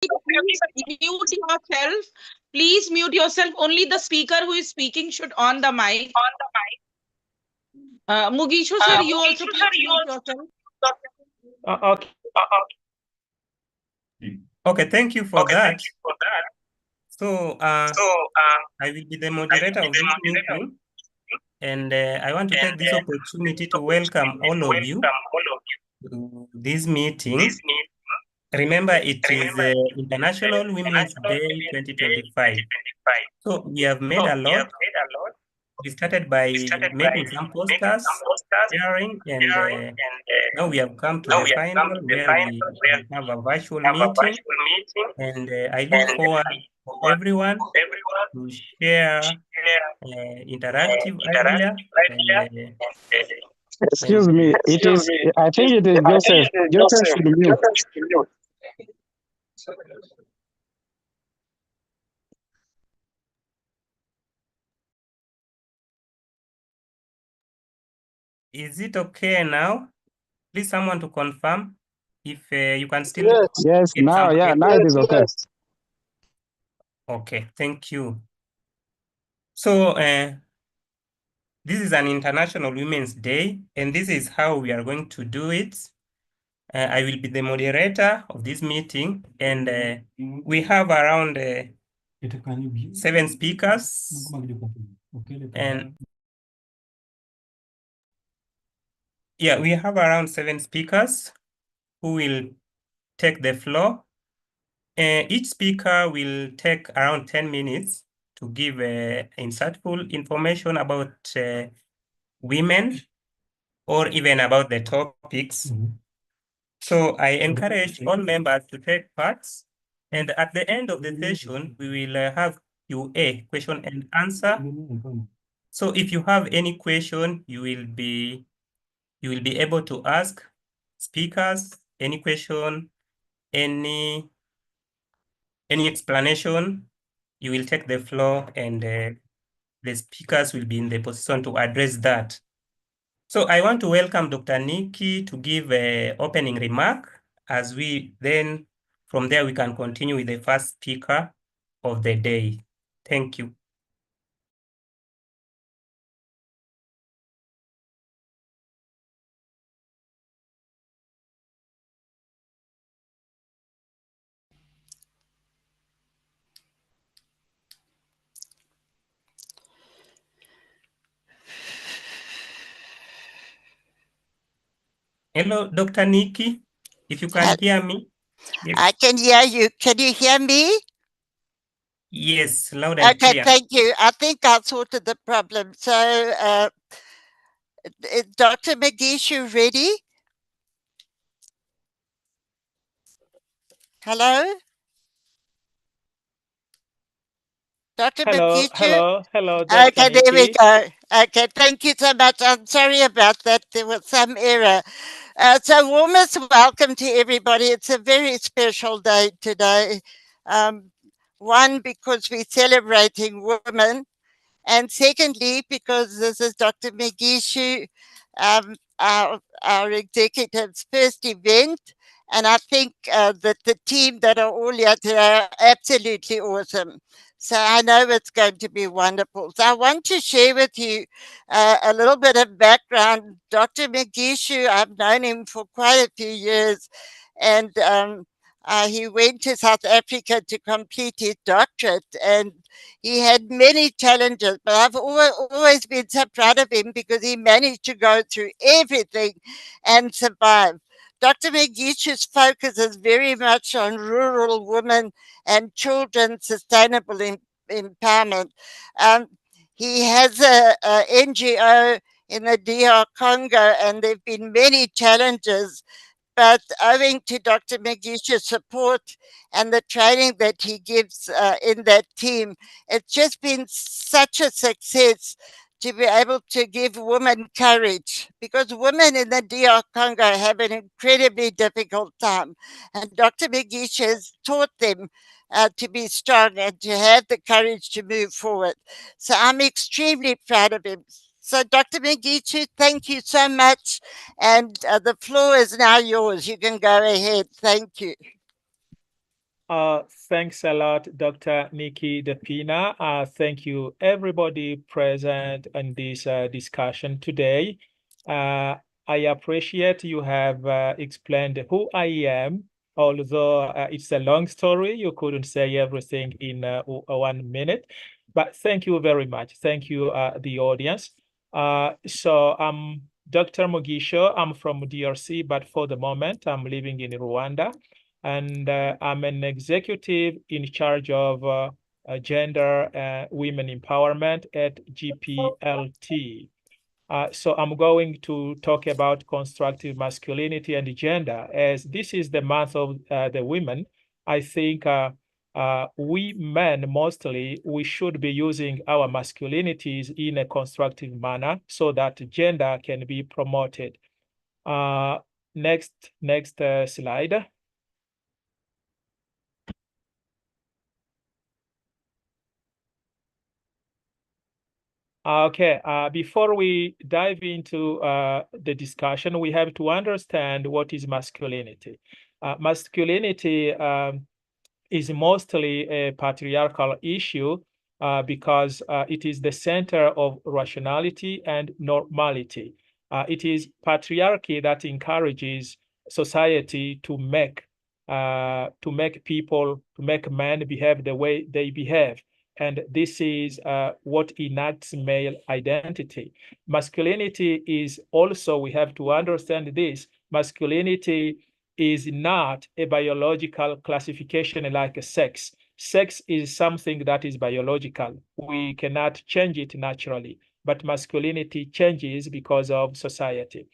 Please mute yourself. Please mute yourself. Only the speaker who is speaking should on the mic. Mugishu sir, you also please mute yourself. Okay. Okay, thank you for that. So I will be the moderator of this meeting, and I want to take this opportunity to welcome all of you to this meeting. Remember, it is International Women's Day 2025. So we have made a lot. We started by making some posters, sharing, and now we have come to the final where we have a virtual meeting. And I look forward for everyone to share interactive idea Excuse and me, it is, I think it is Joseph. Joseph should mute. is it okay now? Please, someone to confirm if you can still Yes, get now, some yeah, now it is okay. Okay, thank you. So this is an International Women's Day, and this is how we are going to do it. I will be the moderator of this meeting, and we have around 7 speakers. And yeah, we have around 7 speakers who will take the floor. Each speaker will take around 10 minutes to give insightful information about women or even about the topics. So I encourage all members to take parts. And at the end of the session, we will have QA, question and answer. So if you have any question, you will be able to ask speakers any question, any explanation. You will take the floor, and the speakers will be in the position to address that. So I want to welcome Dr. Nikki to give an opening remark, as we then, from there, we can continue with the first speaker of the day. Thank you. Hello, Dr. Nikki, if you can hear me. Yes. I can hear you. Can you hear me? Yes, loud and Okay, clear. thank you. I think I sorted the problem. So, Dr. Magishu, ready? Hello? Dr. Magishu? Hello, Okay, there we go. Okay, thank you so much. I'm sorry about that. There was some error. So, warmest welcome to everybody. It's a very special day today. One, because we're celebrating women, and secondly, because this is Dr. Magishu, our executive's first event. And I think that the team that are all here today are absolutely awesome. So I know it's going to be wonderful. So I want to share with you a little bit of background. Dr. Magishu, I've known him for quite a few years, and he went to South Africa to complete his doctorate, and he had many challenges, but I've always been so proud of him because he managed to go through everything and survive. Dr. Megishu's focus is very much on rural women and children's sustainable empowerment. Um, he has a NGO in the DR Congo, and there have been many challenges, but owing to Dr. Megishu's support and the training that he gives in that team, it's just been such a success to be able to give women courage, because women in the DR Congo have an incredibly difficult time. And Dr. Megishu has taught them to be strong and to have the courage to move forward. So I'm extremely proud of him. So, Dr. Megishu, thank you so much. And the floor is now yours. You can go ahead. Thank you. Thanks a lot, Dr. Nikki Depina. Thank you, everybody present in this discussion today. I appreciate you have explained who I am, although it's a long story. You couldn't say everything in 1 minute, but thank you very much. Thank you, the audience. So I'm Dr. Mugisho. I'm from DRC, but for the moment, I'm living in Rwanda. And I'm an executive in charge of gender women empowerment at GPLT. So I'm going to talk about constructive masculinity and gender. As this is the month of the women, I think we men mostly, we should be using our masculinities in a constructive manner so that gender can be promoted. Next slide. Okay, before we dive into the discussion, we have to understand what is masculinity. Masculinity is mostly a patriarchal issue because it is the center of rationality and normality. It is patriarchy that encourages society to make men behave the way they behave. And this is what enacts male identity. Masculinity is also, we have to understand this, masculinity is not a biological classification like a sex. Sex is something that is biological. We cannot change it naturally, but masculinity changes because of society.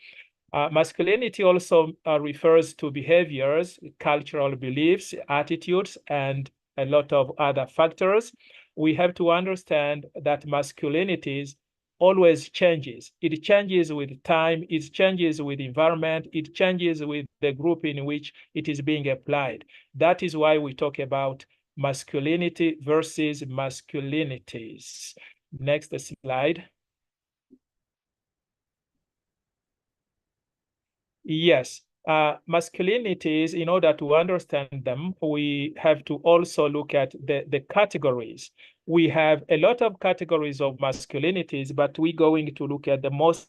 Masculinity also refers to behaviors, cultural beliefs, attitudes, and a lot of other factors. We have to understand that masculinities always changes. It changes with time, it changes with environment, it changes with the group in which it is being applied. That is why we talk about masculinity versus masculinities. Next slide. Yes, masculinities, in order to understand them, we have to also look at the categories. We have a lot of categories of masculinities, but we're going to look at the most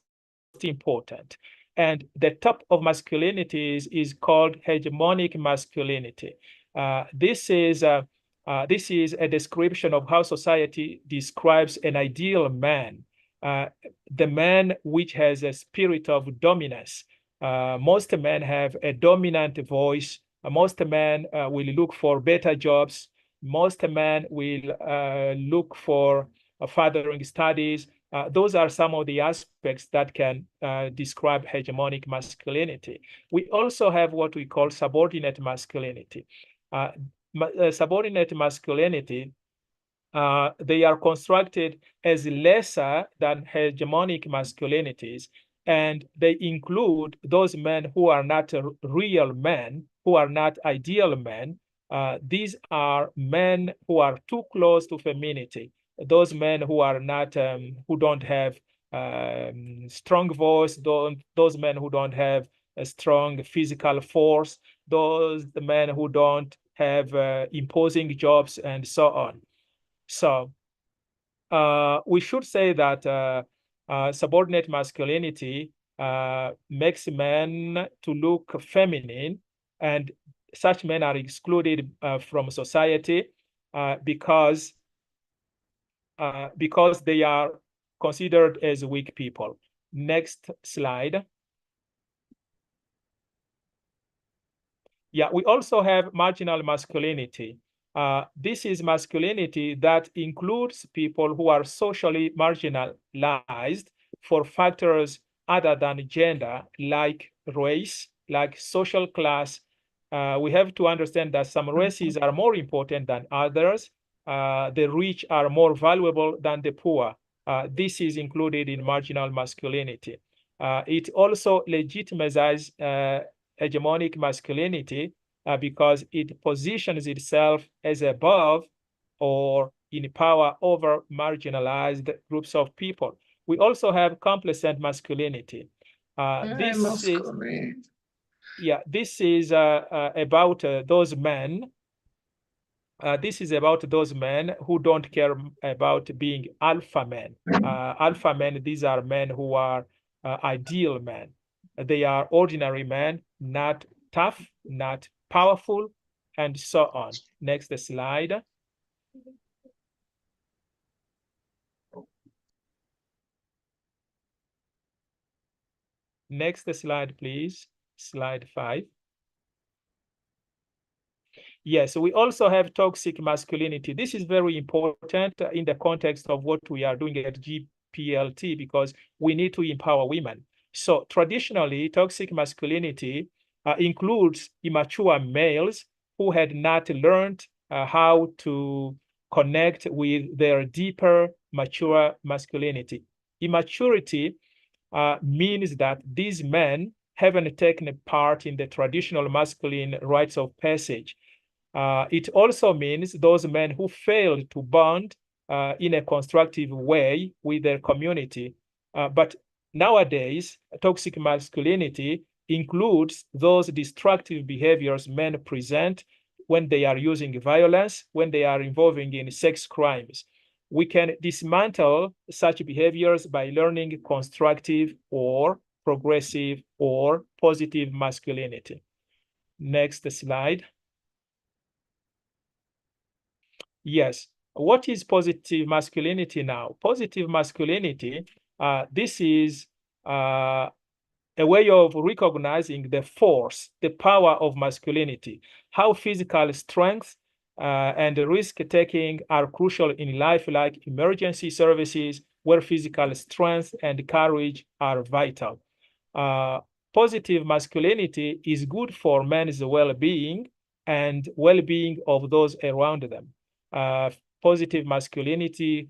important. And the top of masculinities is called hegemonic masculinity. This is a description of how society describes an ideal man, the man which has a spirit of dominance. Most men have a dominant voice. Most men will look for better jobs. Most men will look for furthering studies. Those are some of the aspects that can describe hegemonic masculinity. We also have what we call subordinate masculinity. Subordinate masculinity, they are constructed as lesser than hegemonic masculinities, and they include those men who are not real men, who are not ideal men. These are men who are too close to femininity. Those men who are not, who don't have strong voice, those men who don't have a strong physical force, those the men who don't have imposing jobs, and so on. So we should say that subordinate masculinity makes men to look feminine, and such men are excluded from society because they are considered as weak people. Next slide. Yeah, we also have marginal masculinity. This is masculinity that includes people who are socially marginalized for factors other than gender, like race, like social class. We have to understand that some races are more important than others. The rich are more valuable than the poor. This is included in marginal masculinity. It also legitimizes hegemonic masculinity because it positions itself as above or in power over marginalized groups of people. We also have complacent masculinity. This is about those men This is about those men who don't care about being alpha men. Alpha men, these are men who are ideal men. They are ordinary men, not tough, not powerful, and so on. Next slide. Next slide, please. Slide 5. Yes, we also have toxic masculinity. This is very important in the context of what we are doing at GPLT because we need to empower women. So traditionally, toxic masculinity includes immature males who had not learned how to connect with their deeper, mature masculinity. Immaturity means that these men haven't taken part in the traditional masculine rites of passage. It also means those men who failed to bond in a constructive way with their community. But nowadays, toxic masculinity includes those destructive behaviors men present when they are using violence, when they are involving in sex crimes. We can dismantle such behaviors by learning constructive or progressive or positive masculinity. Next slide. Yes. What is positive masculinity now? Positive masculinity, this is a way of recognizing the force, the power of masculinity, how physical strength and risk-taking are crucial in life, like emergency services, where physical strength and courage are vital. Positive masculinity is good for men's well-being and well-being of those around them. Positive masculinity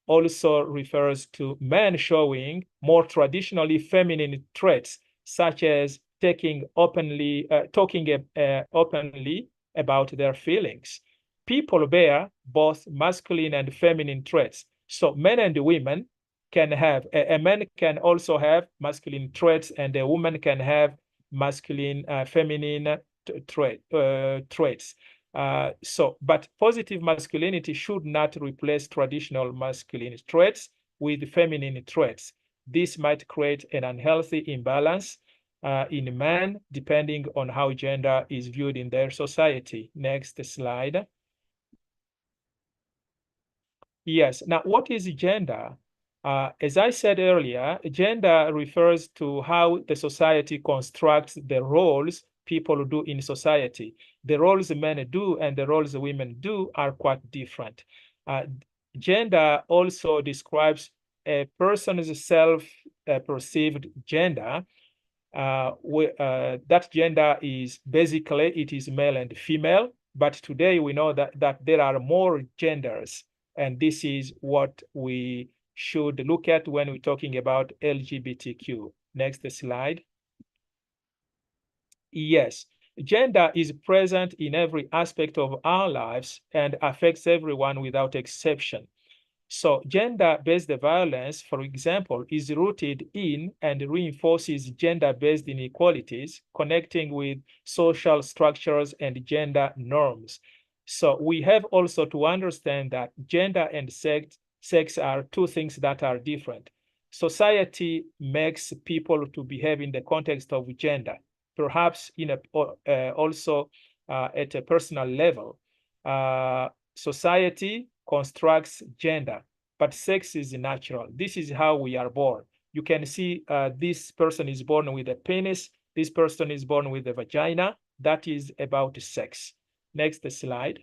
also refers to men showing more traditionally feminine traits, such as talking openly about their feelings. People bear both masculine and feminine traits. So men and women can have, a man can also have masculine traits and a woman can have masculine, feminine traits. But positive masculinity should not replace traditional masculine traits with feminine traits. This might create an unhealthy imbalance in men, depending on how gender is viewed in their society. Next slide. Yes, now what is gender? As I said earlier, gender refers to how the society constructs the roles people do in society. The roles men do and the roles women do are quite different. Gender also describes a person's self-perceived gender. That gender is basically, it is male and female, but today we know that there are more genders, and this is what we should look at when we're talking about LGBTQ. Next slide. Yes, gender is present in every aspect of our lives and affects everyone without exception. So gender-based violence, for example, is rooted in and reinforces gender-based inequalities, connecting with social structures and gender norms. So we have also to understand that gender and sex are two things that are different. Society makes people to behave in the context of gender, perhaps in also at a personal level. Society constructs gender, but sex is natural. This is how we are born. You can see this person is born with a penis, this person is born with a vagina. That is about sex. Next slide.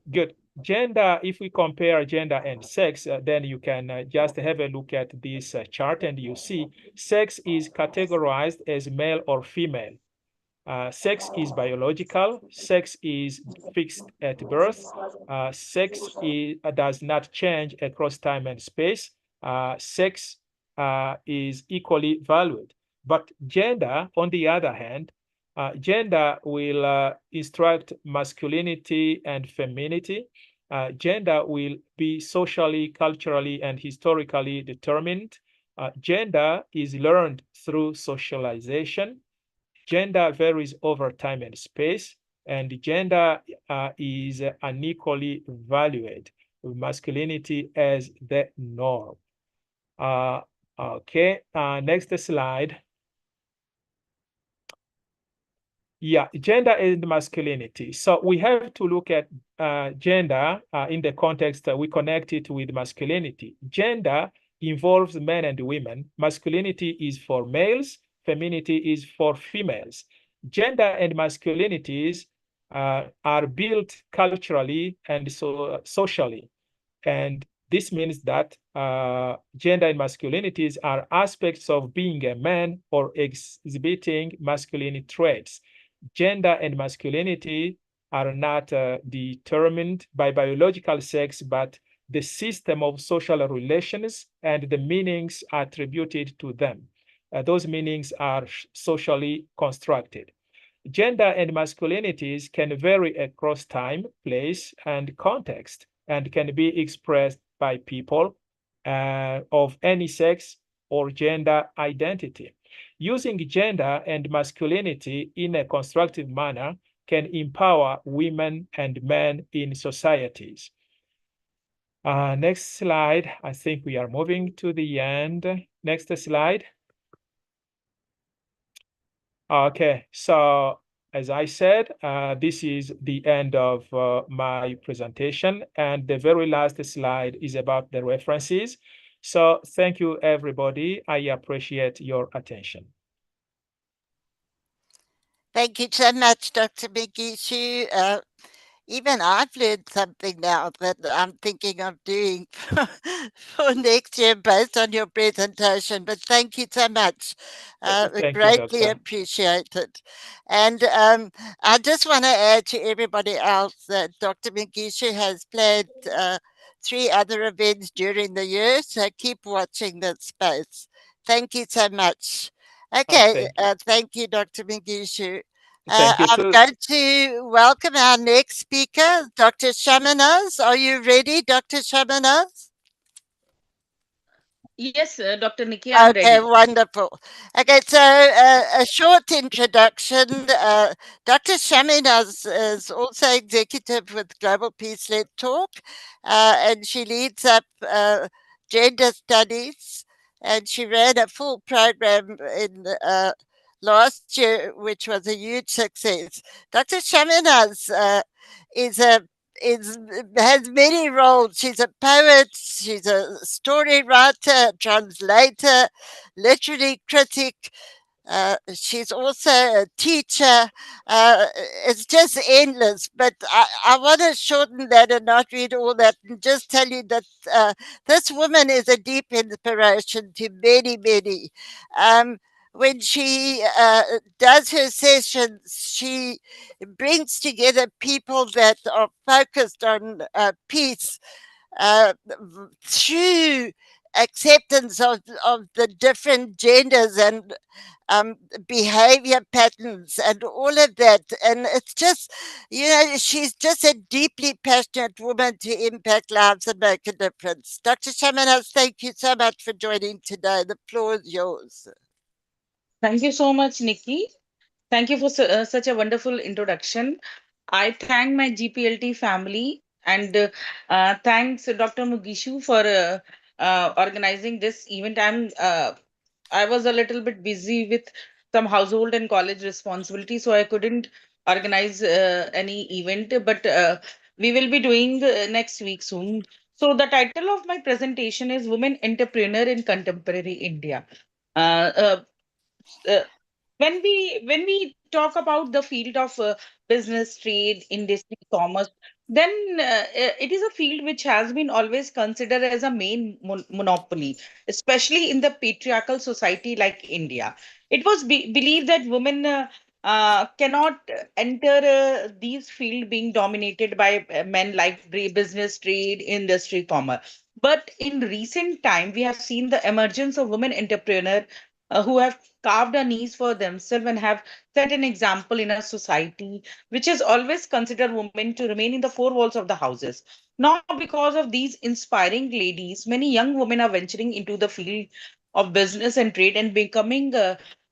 Good. Gender, if we compare gender and sex, then you can just have a look at this chart and you see sex is categorized as male or female. Sex is biological. Sex is fixed at birth. Sex does not change across time and space. Sex is equally valued. But gender, on the other hand, gender will instruct masculinity and femininity. Gender will be socially, culturally, and historically determined. Gender is learned through socialization. Gender varies over time and space, and gender is unequally valued, with masculinity as the norm. Okay, next slide. Yeah, gender and masculinity. So we have to look at gender in the context we connect it with masculinity. Gender involves men and women. Masculinity is for males. Femininity is for females. Gender and masculinities are built culturally and socially. And this means that gender and masculinities are aspects of being a man or exhibiting masculine traits. Gender and masculinity are not determined by biological sex, but the system of social relations and the meanings attributed to them. Those meanings are socially constructed. Gender and masculinities can vary across time, place, and context, and can be expressed by people of any sex or gender identity. Using gender and masculinity in a constructive manner can empower women and men in societies. Next slide. I think we are moving to the end. Next slide. Okay, so as I said, this is the end of my presentation, and the very last slide is about the references. So thank you, everybody. I appreciate your attention. Thank you so much, Dr. Migishu. Even I've learned something now that I'm thinking of doing for next year based on your presentation. But thank you so much. Thank you, Greatly Doctor. appreciated. And I just want to add to everybody else that Dr. Migishu has planned 3 other events during the year. So keep watching that space. Thank you so much. Okay, Thank you. thank you, Dr. Migishu. Thank you I'm too. going to welcome our next speaker, Dr. Shamanaz. Are you ready, Dr. Shamanaz? Yes, Dr. Nikki, I'm Okay, ready. wonderful. Okay, so a short introduction. Dr. Shaminaz is also executive with Global Peace Led Talk, and she leads up gender studies, and she ran a full program in last year, which was a huge success. Dr. Shaminaz is a is has many roles. She's a poet, she's a story writer, translator, literary critic. She's also a teacher. It's just endless, but I want to shorten that and not read all that and just tell you that this woman is a deep inspiration to many, many. When she does her sessions, she brings together people that are focused on peace through acceptance of the different genders and behavior patterns and all of that. And it's just, she's just a deeply passionate woman to impact lives and make a difference. Dr. Shamanas, thank you so much for joining today. The floor is yours. Thank you so much, Nikki. Thank you for such a wonderful introduction. I thank my GPLT family and thanks Dr. Mugishu for organizing this event. I was a little bit busy with some household and college responsibilities, so I couldn't organize any event. But we will be doing next week soon. So the title of my presentation is "Women Entrepreneur in Contemporary India." Uh, uh, uh, when we talk about the field of business, trade, industry, commerce, then it is a field which has been always considered as a main monopoly, especially in the patriarchal society like India. It was believed that women cannot enter these field being dominated by men like business, trade, industry, commerce. But in recent time, we have seen the emergence of women entrepreneurs who have carved a niche for themselves and have set an example in a society which has always considered women to remain in the four walls of the houses. Now, because of these inspiring ladies, many young women are venturing into the field of business and trade and becoming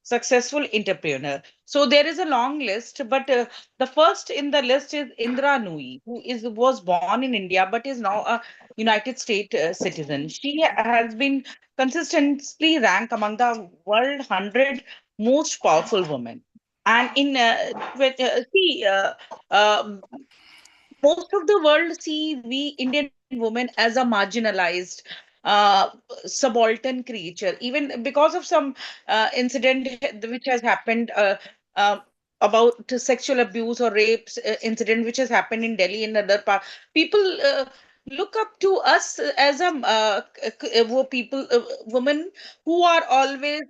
successful entrepreneur. So there is a long list, but the first in the list is Indra Nui, who is was born in India but is now a United States citizen. She has been consistently ranked among the world 100 most powerful women. And in see, most of the world see we Indian women as a marginalized, uh, subaltern creature, even because of some incident which has happened, uh, about sexual abuse or rapes incident which has happened in Delhi and other part. People look up to us as a people, women who are always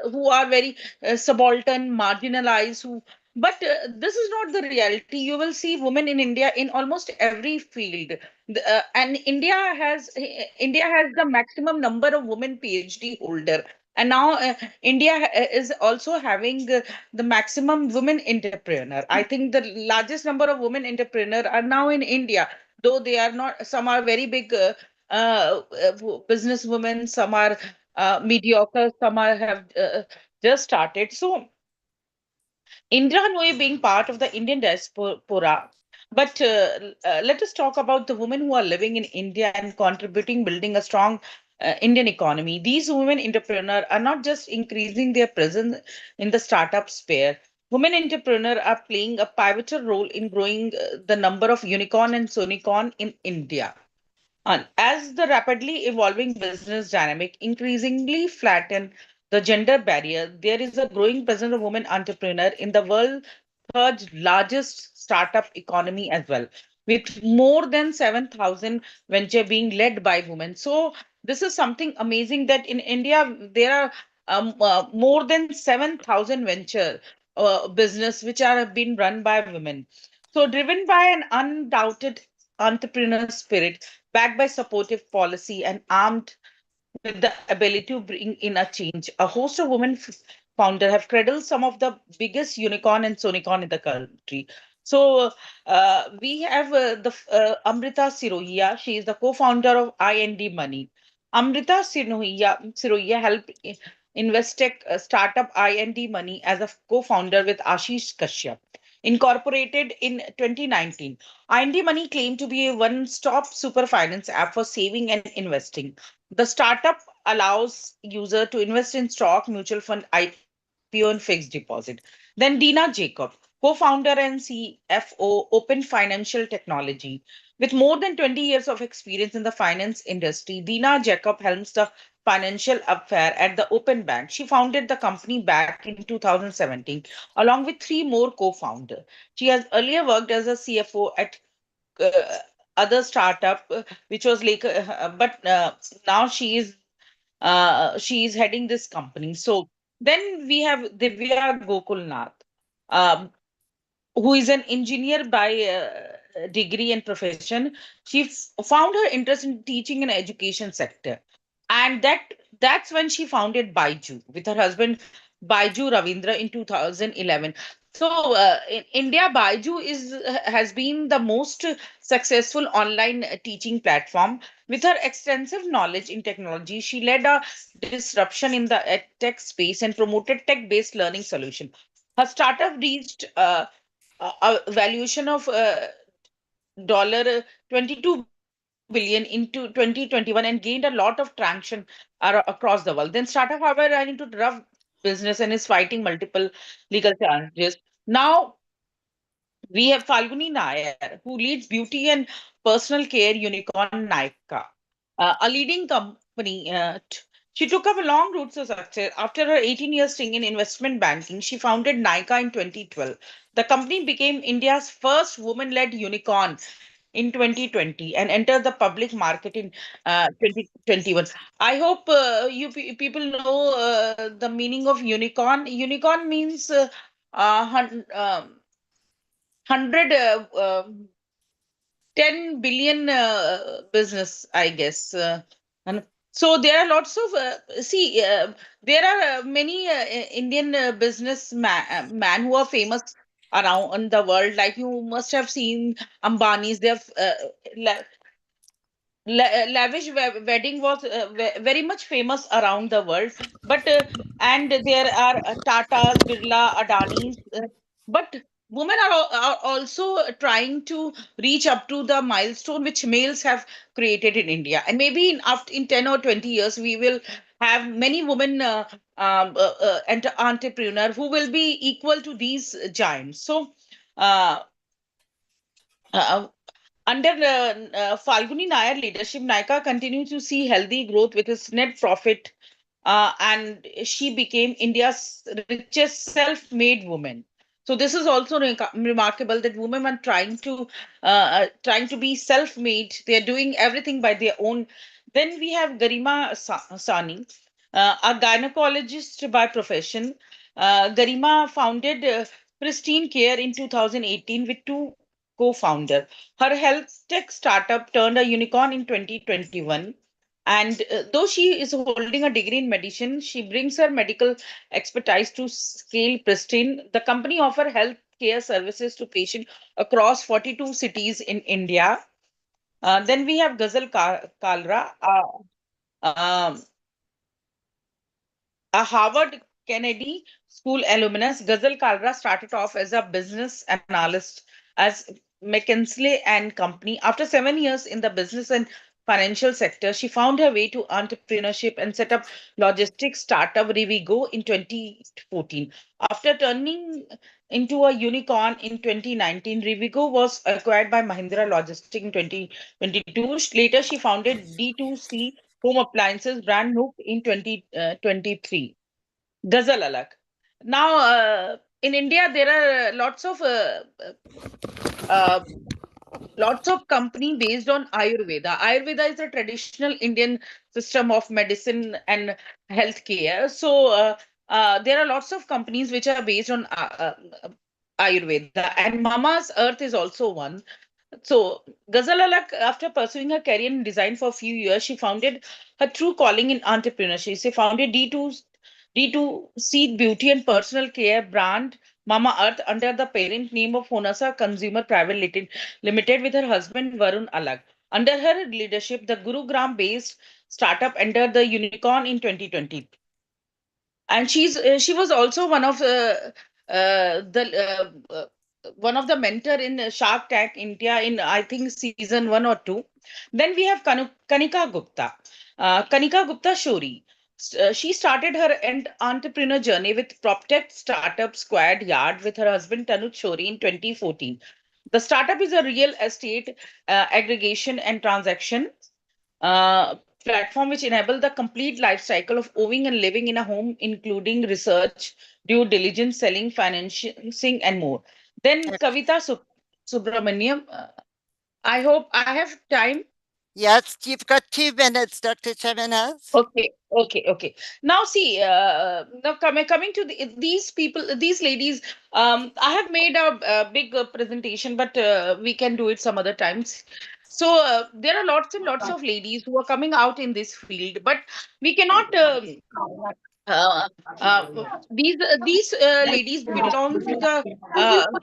who are very subaltern, marginalized, who but this is not the reality. You will see women in India in almost every field. And India has the maximum number of women PhD holder. And now India is also having the maximum women entrepreneur. I think the largest number of women entrepreneur are now in India, though they are not. Some are very big business women. Some are mediocre. Some are have just started. So Indra Nooyi being part of the Indian diaspora. But let us talk about the women who are living in India and contributing, building a strong Indian economy. These women entrepreneurs are not just increasing their presence in the startup sphere. Women entrepreneurs are playing a pivotal role in growing the number of unicorn and sonicorn in India. And as the rapidly evolving business dynamic increasingly flatten the gender barrier, there is a growing presence of women entrepreneurs in the world's third largest startup economy as well, with more than 7,000 venture being led by women. So this is something amazing that in India there are more than 7,000 venture business which are being run by women. So driven by an undoubted entrepreneur spirit, backed by supportive policy and armed with the ability to bring in a change. A host of women founder have cradled some of the biggest unicorn and sonicorn in the country. So we have Amrita Sirohia. She is the co-founder of IND Money. Amrita Sirohia helped Investec startup IND Money as a co-founder with Ashish Kashyap. Incorporated in 2019, IND Money claimed to be a one-stop super finance app for saving and investing. The startup allows user to invest in stock, mutual fund, IPO, and fixed deposit. Then Dina Jacob, co-founder and CFO, Open Financial Technology. With more than 20 years of experience in the finance industry, Dina Jacob helms the financial affair at the Open Bank. She founded the company back in 2017 along with three more co-founders. She has earlier worked as a CFO at uh, other startup, which was like, but now she is heading this company. So then we have Divya Gokulnath, um, who is an engineer by degree and profession. She found her interest in teaching and education sector, and that's when she founded Baiju with her husband Baiju Ravindra in 2011. So in India, Baiju has been the most successful online teaching platform. With her extensive knowledge in technology, she led a disruption in the tech space and promoted tech-based learning solution. Her startup reached a valuation of dollar 22 billion into 2021 and gained a lot of traction across the world. Then startup, however, ran into rough business and is fighting multiple legal challenges. Now we have Falguni Nair, who leads beauty and personal care unicorn Nykaa, a leading company. She took up a long route to success. After her 18-year stint in investment banking, she founded Nykaa in 2012. The company became India's first woman-led unicorn in 2020 and entered the public market in 2021. I hope people know the meaning of unicorn. Unicorn means 100 10 billion business, I guess. And so there are lots of there are many Indian business man who are famous around the world. Like you must have seen Ambani's. They have lavish wedding was very much famous around the world, but and there are Tatas, Birla, Adanis, but women are also trying to reach up to the milestone which males have created in India, and maybe in 10 or 20 years we will have many women entrepreneur who will be equal to these giants. So uh, uh, under Falguni Nair leadership, Nykaa continues to see healthy growth with its net profit, and she became India's richest self-made woman. So this is also remarkable that women are trying to be self-made. They are doing everything by their own. Then we have Garima Sani, a gynecologist by profession. Garima founded Pristine Care in 2018 with two co-founder. Her health tech startup turned a unicorn in 2021. And though she is holding a degree in medicine, she brings her medical expertise to scale Pristine. The company offers health care services to patients across 42 cities in India. Then we have Kalra, um, a Harvard Kennedy School alumnus. Ghazal Kalra started off as a business analyst as McKinsey and Company. After 7 years in the business and financial sector, she found her way to entrepreneurship and set up logistics startup Rivigo in 2014. After turning into a unicorn in 2019, Rivigo was acquired by Mahindra Logistics in 2022. Later, she founded D2C home appliances brand Nook in 2023. Ghazal Alak. Now, in India, there are uh, lots of company based on Ayurveda. Ayurveda is a traditional Indian system of medicine and healthcare. So there are lots of companies which are based on Ayurveda, and Mama's Earth is also one. So, Ghazal Alak, after pursuing her career in design for a few years, she founded her true calling in entrepreneurship. She founded D2 Seed Beauty and Personal Care brand Mama Earth under the parent name of Honasa Consumer Limited with her husband Varun Alak. Under her leadership, the Gurugram based startup entered the unicorn in 2020, and she was also one of the mentor in Shark Tank India in, I think, season 1 or 2. Then we have Kanika Gupta, Kanika Gupta Shori. She started her entrepreneur journey with PropTech startup Squad Yard with her husband Tanuj Shori in 2014. The startup is a real estate aggregation and transaction uh, platform which enable the complete life cycle of owning and living in a home, including research, due diligence, selling, financing, and more. Then Kavita Subramaniam. I hope I have time. Yes, you've got 2 minutes, Dr. Chaminaz. Okay. Now, see, now coming to these people, these ladies. I have made a big presentation, but we can do it some other times. So there are lots and lots of ladies who are coming out in this field, but we cannot. Uh, these ladies belong to the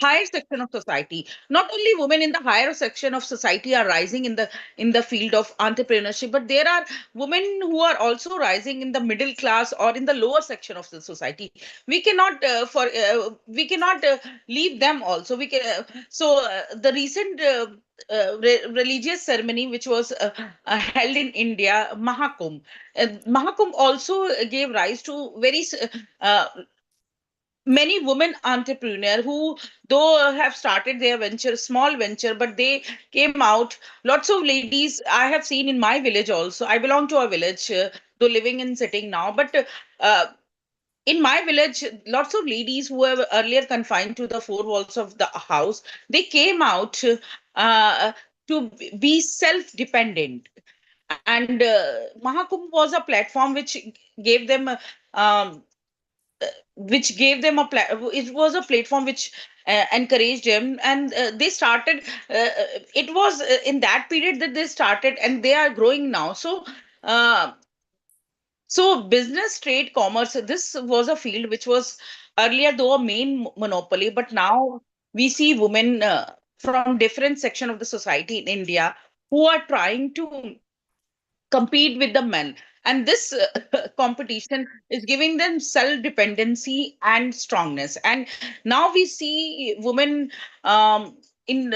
higher section of society. Not only women in the higher section of society are rising in the field of entrepreneurship, but there are women who are also rising in the middle class or in the lower section of the society. We cannot leave them also. We can the recent religious ceremony which was held in India, Mahakumbh. Mahakumbh also gave rise to very uh, many women entrepreneur who though have started their venture, small venture, but they came out. Lots of ladies I have seen in my village also. I belong to a village, though living and sitting now, but uh, in my village, lots of ladies who were earlier confined to the four walls of the house, they came out to be self-dependent. And Mahakumbh was a platform gave them a, um, which gave them it was a platform which encouraged them, and they started it was in that period that they started, and they are growing now. So uh, business, trade, commerce, this was a field which was earlier though a main monopoly, but now we see women from different section of the society in India who are trying to compete with the men, and this competition is giving them self dependency and strongness. And now we see women in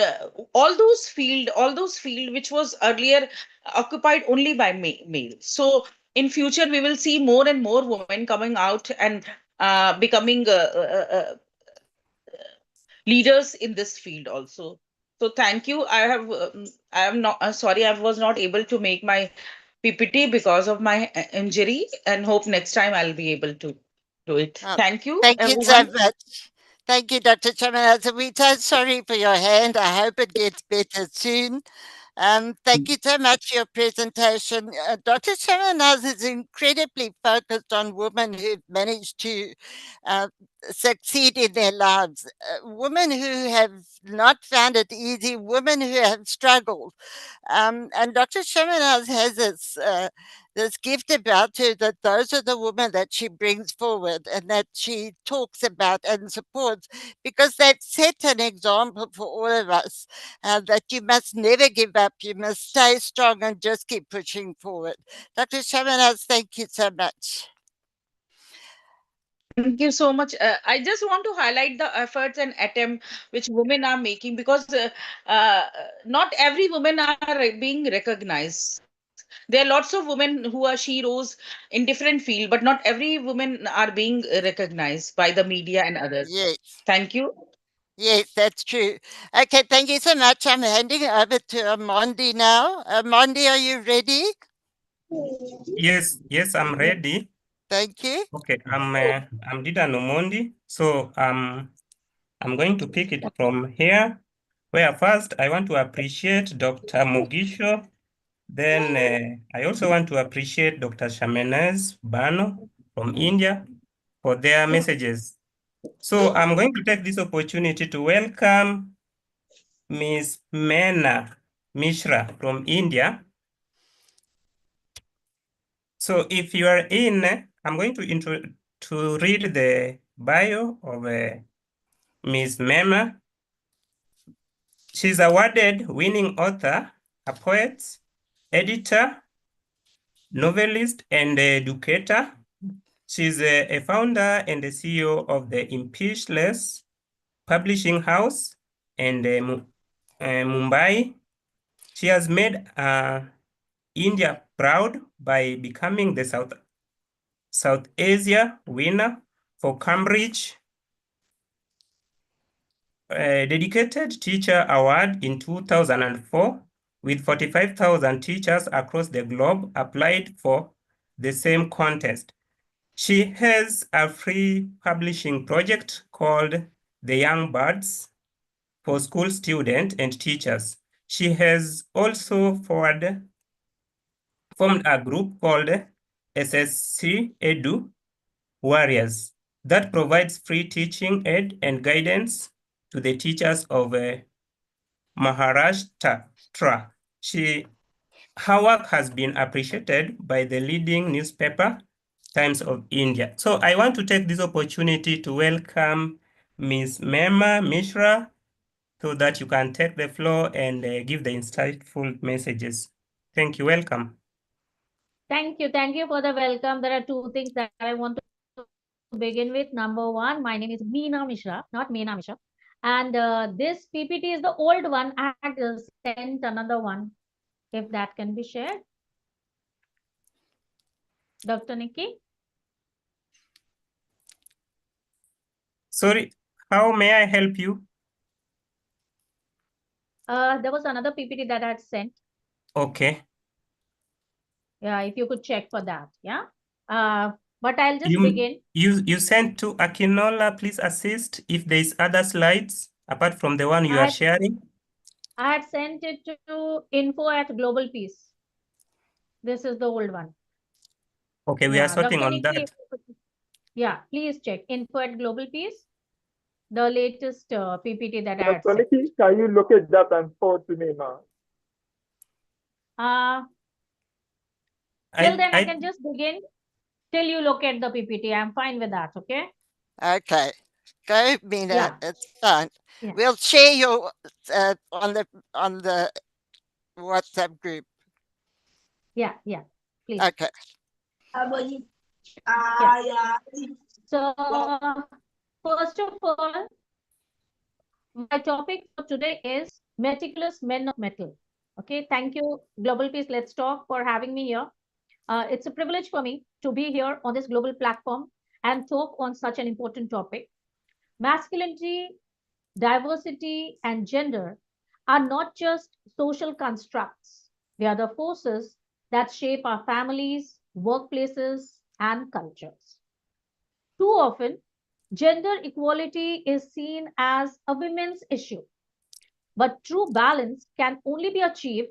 all those field which was earlier occupied only by male. So in future we will see more and more women coming out and becoming leaders in this field also. So thank you. I am not sorry, I was not able to make my PPT because of my injury, and hope next time I'll be able to do it. Oh, Thank you, thank you so everyone. much. Thank you, Dr. Chamanasa. We're so sorry for your hand. I hope it gets better soon. Thank you so much for your presentation. Dr. Shamanaz is incredibly focused on women who've managed to uh, succeed in their lives, women who have not found it easy, women who have struggled. And Dr. Shamanaz has this gift about her that those are the women that she brings forward and that she talks about and supports because they've set an example for all of us that you must never give up, you must stay strong and just keep pushing forward. Dr. Shamanaz, thank you so much. Thank you so much. I just want to highlight the efforts and attempt which women are making, because uh, not every women are being recognized. There are lots of women who are sheroes in different field, but not every women are being recognized by the media and others. Yes. Thank you. Yes, that's true. Okay, thank you so much. I'm handing over to Amandi now. Amandi, are you ready? Yes, I'm ready. Thank you. Okay, I'm Dida Nomondi. So I'm going to pick it from here, where first I want to appreciate Dr. Mugisho. Then I also want to appreciate Dr. Shamenez Bano from India for their messages. So I'm going to take this opportunity to welcome Miss Mena Mishra from India. So if you are in, I'm going to read the bio of Miss Mena. She's awarded winning author, a poet, editor, novelist, and educator. She's a founder and the CEO of the Impeachless Publishing House and Mumbai. She has made India proud by becoming the South Asia winner for Cambridge Dedicated Teacher Award in 2004, with 45,000 teachers across the globe applied for the same contest. She has a free publishing project called The Young Birds for school students and teachers. She has also formed a group called SSC Edu Warriors that provides free teaching aid and guidance to the teachers of Maharashtra. Her work has been appreciated by the leading newspaper, Times of India. So I want to take this opportunity to welcome Ms. Mema Mishra so that you can take the floor and give the insightful messages. Thank you. Welcome. Thank you. Thank you for the welcome. There are two things that I want to begin with. Number one, my name is Meena Mishra, not Meena Mishra. And this PPT is the old one. I had sent another one, if that can be shared. Dr. Nikki? Sorry, how may I help you? There was another PPT that I had sent. Okay. Yeah, if you could check for that. Yeah. But I'll just You, begin. you sent to Akinola, please assist if there is other slides apart from the one you I are had, sharing. I had sent it to info at Global Peace. This is the old one. Okay, we are Yeah, sorting Dr. on Nikki, that. yeah, please check info at Global Peace, the latest PPT that I had Dr. sent. Nikki, can you locate that and forward to me now? Uh, till then, I I can just begin till you locate the PPT. I'm fine with that. Okay. Okay. Go, Mina. Yeah. It's fine. Yeah. We'll share your on the WhatsApp group. Yeah, yeah, please. Okay. Yeah. So, first of all, my topic for today is meticulous men of metal. Okay, thank you, Global Peace Let's Talk, for having me here. It's a privilege for me to be here on this global platform and talk on such an important topic. Masculinity, diversity, and gender are not just social constructs, they are the forces that shape our families, workplaces, and cultures. Too often, gender equality is seen as a women's issue, but true balance can only be achieved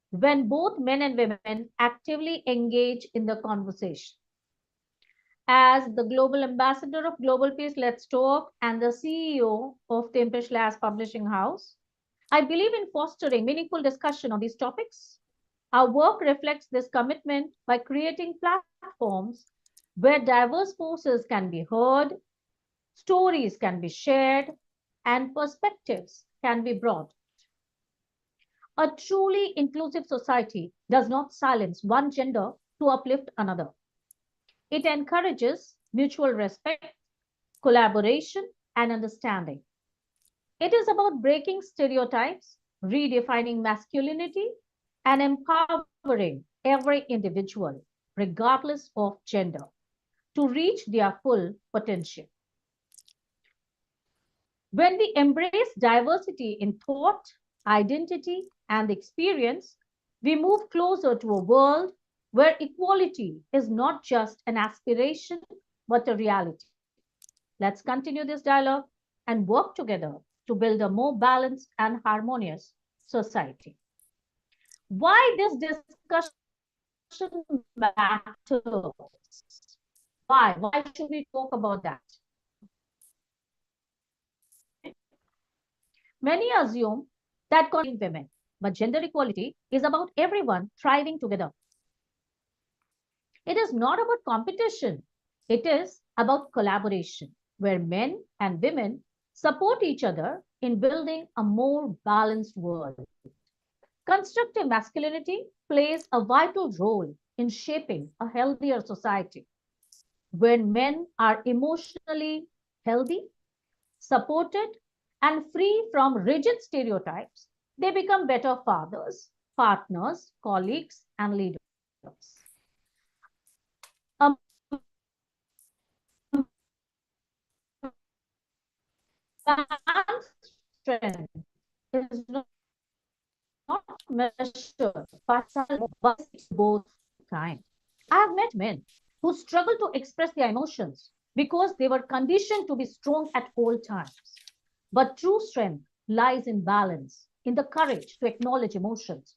when both men and women actively engage in the conversation. As the global ambassador of Global Peace Let's Talk and the CEO of Timpish Lass Publishing House, I believe in fostering meaningful discussion on these topics. Our work reflects this commitment by creating platforms where diverse voices can be heard, stories can be shared, and perspectives can be brought. A truly inclusive society does not silence one gender to uplift another. It encourages mutual respect, collaboration, and understanding. It is about breaking stereotypes, redefining masculinity, and empowering every individual, regardless of gender, to reach their full potential. When we embrace diversity in thought, identity, and experience, we move closer to a world where equality is not just an aspiration, but a reality. Let's continue this dialogue and work together to build a more balanced and harmonious society. Why this discussion matters? Why? Why should we talk about that? Many assume that women, but gender equality is about everyone thriving together. It is not about competition. It is about collaboration, where men and women support each other in building a more balanced world. Constructive masculinity plays a vital role in shaping a healthier society. When men are emotionally healthy, supported, and free from rigid stereotypes, they become better fathers, partners, colleagues, and leaders. Man's strength is not measured by silence, but both time. I have met men who struggle to express their emotions because they were conditioned to be strong at all times. But true strength lies in balance, in the courage to acknowledge emotions,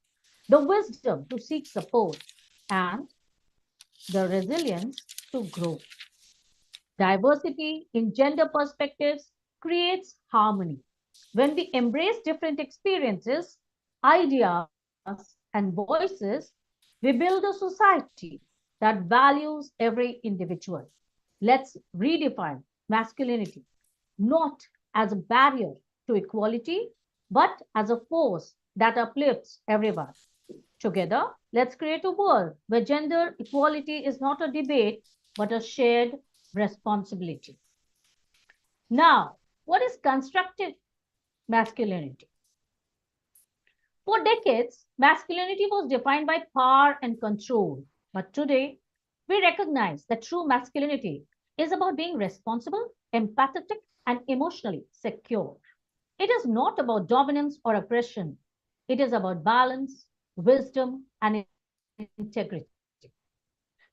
the wisdom to seek support, and the resilience to grow. Diversity in gender perspectives creates harmony. When we embrace different experiences, ideas, and voices, we build a society that values every individual. Let's redefine masculinity not as a barrier to equality, but as a force that uplifts everyone. Together, let's create a world where gender equality is not a debate, but a shared responsibility. Now, what is constructive masculinity? For decades, masculinity was defined by power and control. But today, we recognize that true masculinity is about being responsible, empathetic, and emotionally secure. It is not about dominance or oppression. It is about balance, wisdom, and integrity.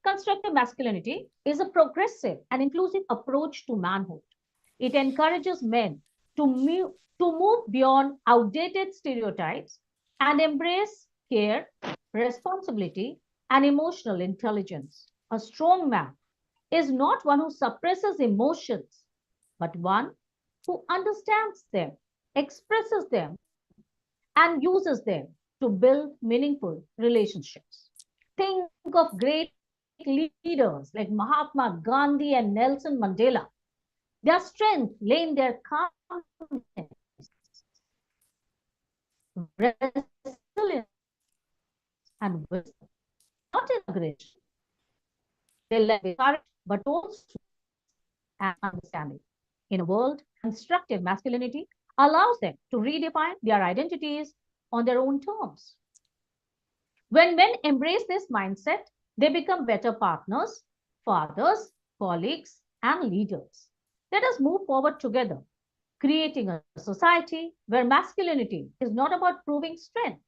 Constructive masculinity is a progressive and inclusive approach to manhood. It encourages men to move beyond outdated stereotypes and embrace care, responsibility, and emotional intelligence. A strong man is not one who suppresses emotions, but one who understands them, expresses them, and uses them to build meaningful relationships. Think of great leaders like Mahatma Gandhi and Nelson Mandela. Their strength lay in their calmness, resilience, and wisdom. aggression. They led with courage, but also and understanding. In a world, constructive masculinity allows them to redefine their identities on their own terms. When men embrace this mindset, they become better partners, fathers, colleagues, and leaders. Let us move forward together, creating a society where masculinity is not about proving strength,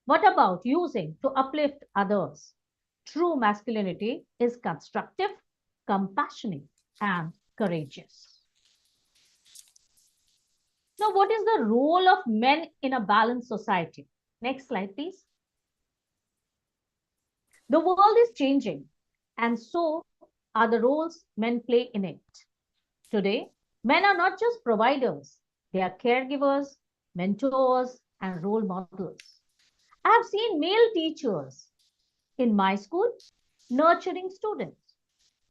but about using to uplift others. True masculinity is constructive, compassionate, and courageous. Now, what is the role of men in a balanced society? Next slide, please. The world is changing, and so are the roles men play in it. Today, men are not just providers, they are caregivers, mentors, and role models. I have seen male teachers in my school nurturing students,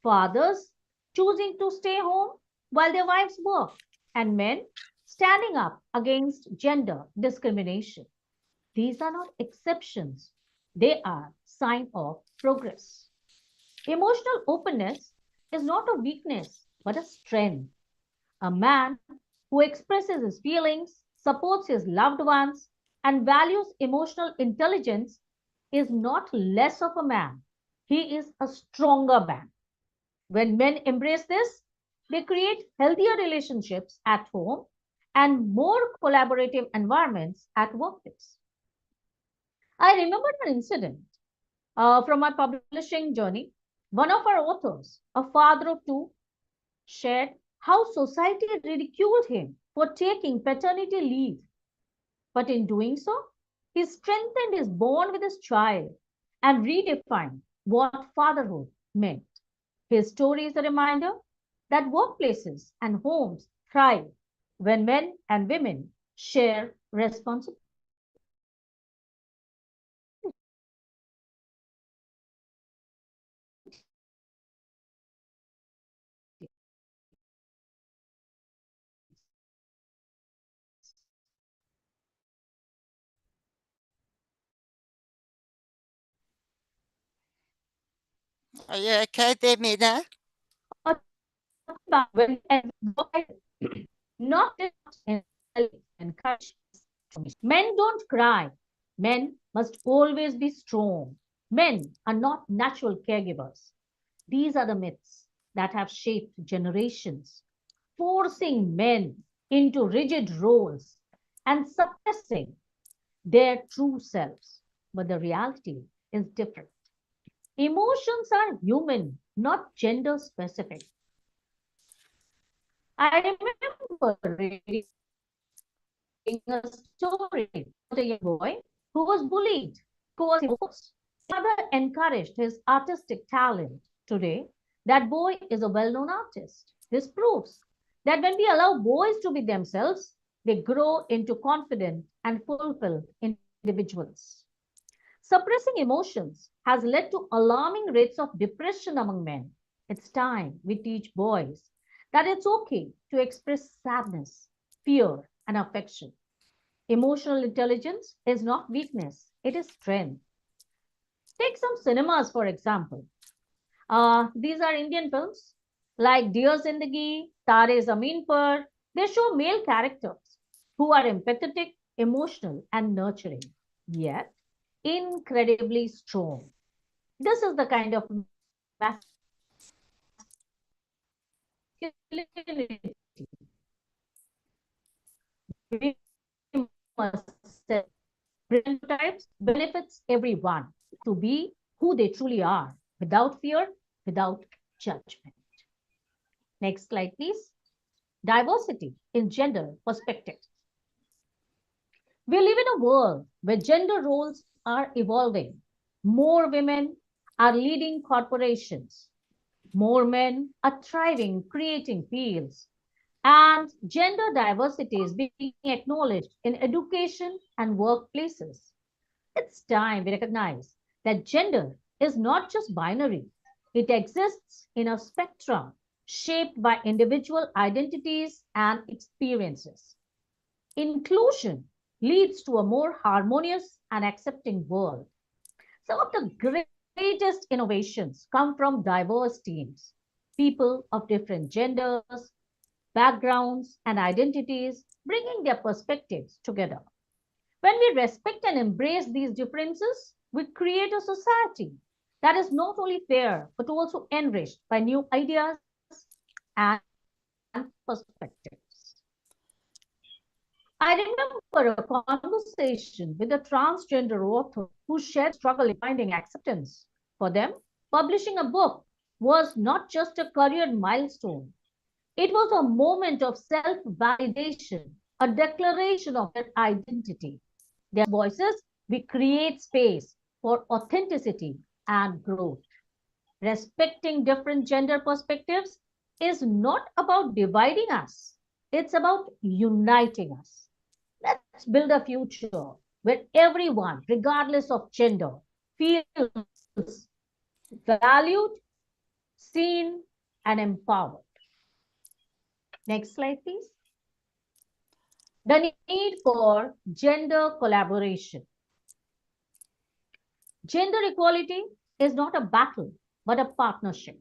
fathers choosing to stay home while their wives work, and men standing up against gender discrimination. These are not exceptions, they are sign of progress. Emotional openness is not a weakness, but a strength. A man who expresses his feelings, supports his loved ones, and values emotional intelligence is not less of a man. He is a stronger man. When men embrace this, they create healthier relationships at home and more collaborative environments at workplace. I remember an incident from my publishing journey. One of our authors, a father of two, shared how society ridiculed him for taking paternity leave. But in doing so, he strengthened his bond with his child and redefined what fatherhood meant. His story is a reminder that workplaces and homes thrive when men and women share responsibility. Are you okay there, Mina? When not encourage. Men don't cry. Men must always be strong. Men are not natural caregivers. These are the myths that have shaped generations, forcing men into rigid roles and suppressing their true selves. But the reality is different. Emotions are human, not gender specific. I remember reading a story about a young boy who was bullied because he was. Father encouraged his artistic talent. Today, that boy is a well-known artist. This proves that when we allow boys to be themselves, they grow into confident and fulfilled individuals. Suppressing emotions has led to alarming rates of depression among men. It's time we teach boys that it's okay to express sadness, fear, and affection. Emotional intelligence is not weakness, it is strength. Take some cinemas, for example. These are Indian films like Dear Zindagi, Tare Zameen Par. They show male characters who are empathetic, emotional, and nurturing, yet incredibly strong. This is the kind of masculinity we must set. Types benefits everyone to be who they truly are without fear, without judgment. Next slide, please. Diversity in gender perspective. We live in a world where gender roles are evolving. More women are leading corporations. More men are thriving, creating fields. And gender diversity is being acknowledged in education and workplaces. It's time we recognize that gender is not just binary. It exists in a spectrum shaped by individual identities and experiences. Inclusion leads to a more harmonious and accepting world. Some of the great greatest innovations come from diverse teams, people of different genders, backgrounds, and identities, bringing their perspectives together. When we respect and embrace these differences, we create a society that is not only fair but also enriched by new ideas and perspectives. I remember a conversation with a transgender author who shared struggle in finding acceptance. For them, publishing a book was not just a career milestone, it was a moment of self validation, a declaration of their identity. Their voices, we create space for authenticity and growth. Respecting different gender perspectives is not about dividing us, it's about uniting us. Let's build a future where everyone, regardless of gender, feels valued, seen, and empowered. Next slide, please. The need for gender collaboration. Gender equality is not a battle, but a partnership.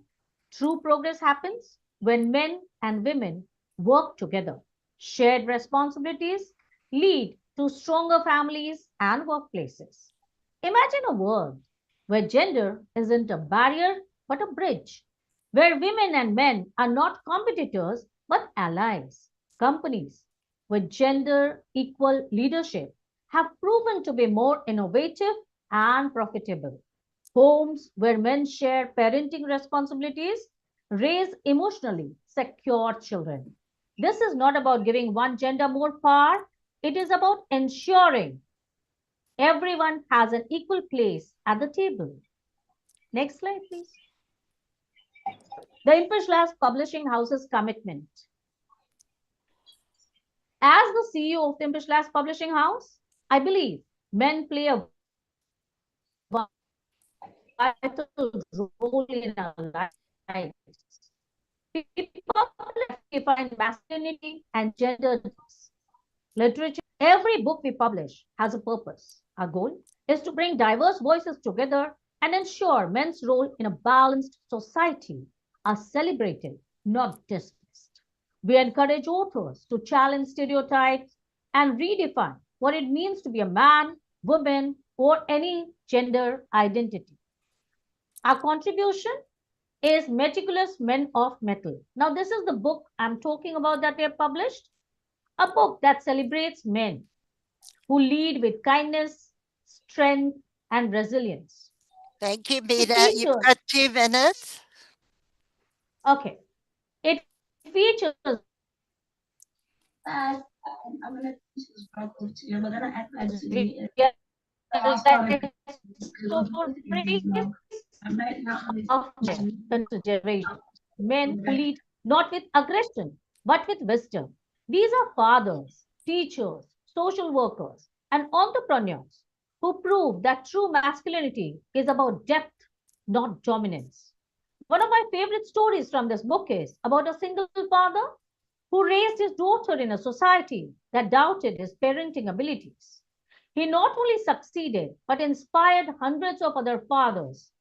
True progress happens when men and women work together. Shared responsibilities lead to stronger families and workplaces. Imagine a world where gender isn't a barrier but a bridge, where women and men are not competitors but allies. Companies with gender equal leadership have proven to be more innovative and profitable. Homes where men share parenting responsibilities raise emotionally secure children. This is not about giving one gender more power, it is about ensuring everyone has an equal place at the table. Next slide, please. The Impishlas Publishing House's commitment. As the CEO of the Impishlas Publishing House, I believe men play a vital role in our lives. We define masculinity and gender literature. Every book we publish has a purpose. Our goal is to bring diverse voices together and ensure men's role in a balanced society are celebrated, not dismissed. We encourage authors to challenge stereotypes and redefine what it means to be a man, woman, or any gender identity. Our contribution is Meticulous Men of Metal. Now, this is the book I'm talking about that we have published. A book that celebrates men who lead with kindness, strength, and resilience. Thank you, Meena. You've got 2 minutes. Okay. It features of generation, men who lead not with aggression, but with wisdom. These are fathers, teachers, social workers, and entrepreneurs who prove that true masculinity is about depth, not dominance. One of my favorite stories from this book is about a single father who raised his daughter in a society that doubted his parenting abilities. He not only succeeded, but inspired hundreds of other fathers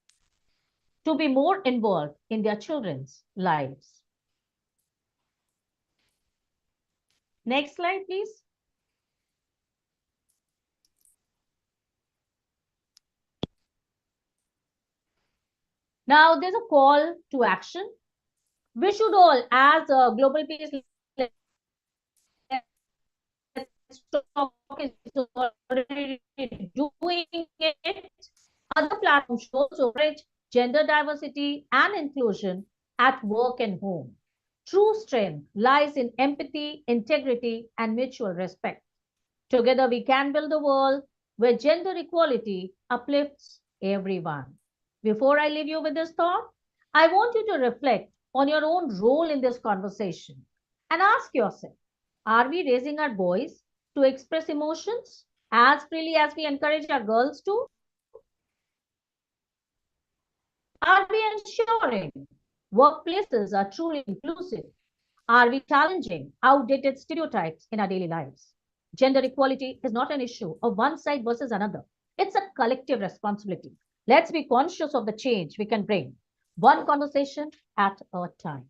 to be more involved in their children's lives. Next slide, please. Now, there's a call to action. We should all, as a global peace, already doing it. Other platforms should also encourage gender diversity and inclusion at work and home. True strength lies in empathy, integrity, and mutual respect. Together, we can build a world where gender equality uplifts everyone. Before I leave you with this thought, I want you to reflect on your own role in this conversation and ask yourself, are we raising our boys to express emotions as freely as we encourage our girls to? Are we ensuring workplaces are truly inclusive? Are we challenging outdated stereotypes in our daily lives? Gender equality is not an issue of one side versus another. It's a collective responsibility. Let's be conscious of the change we can bring, one conversation at a time.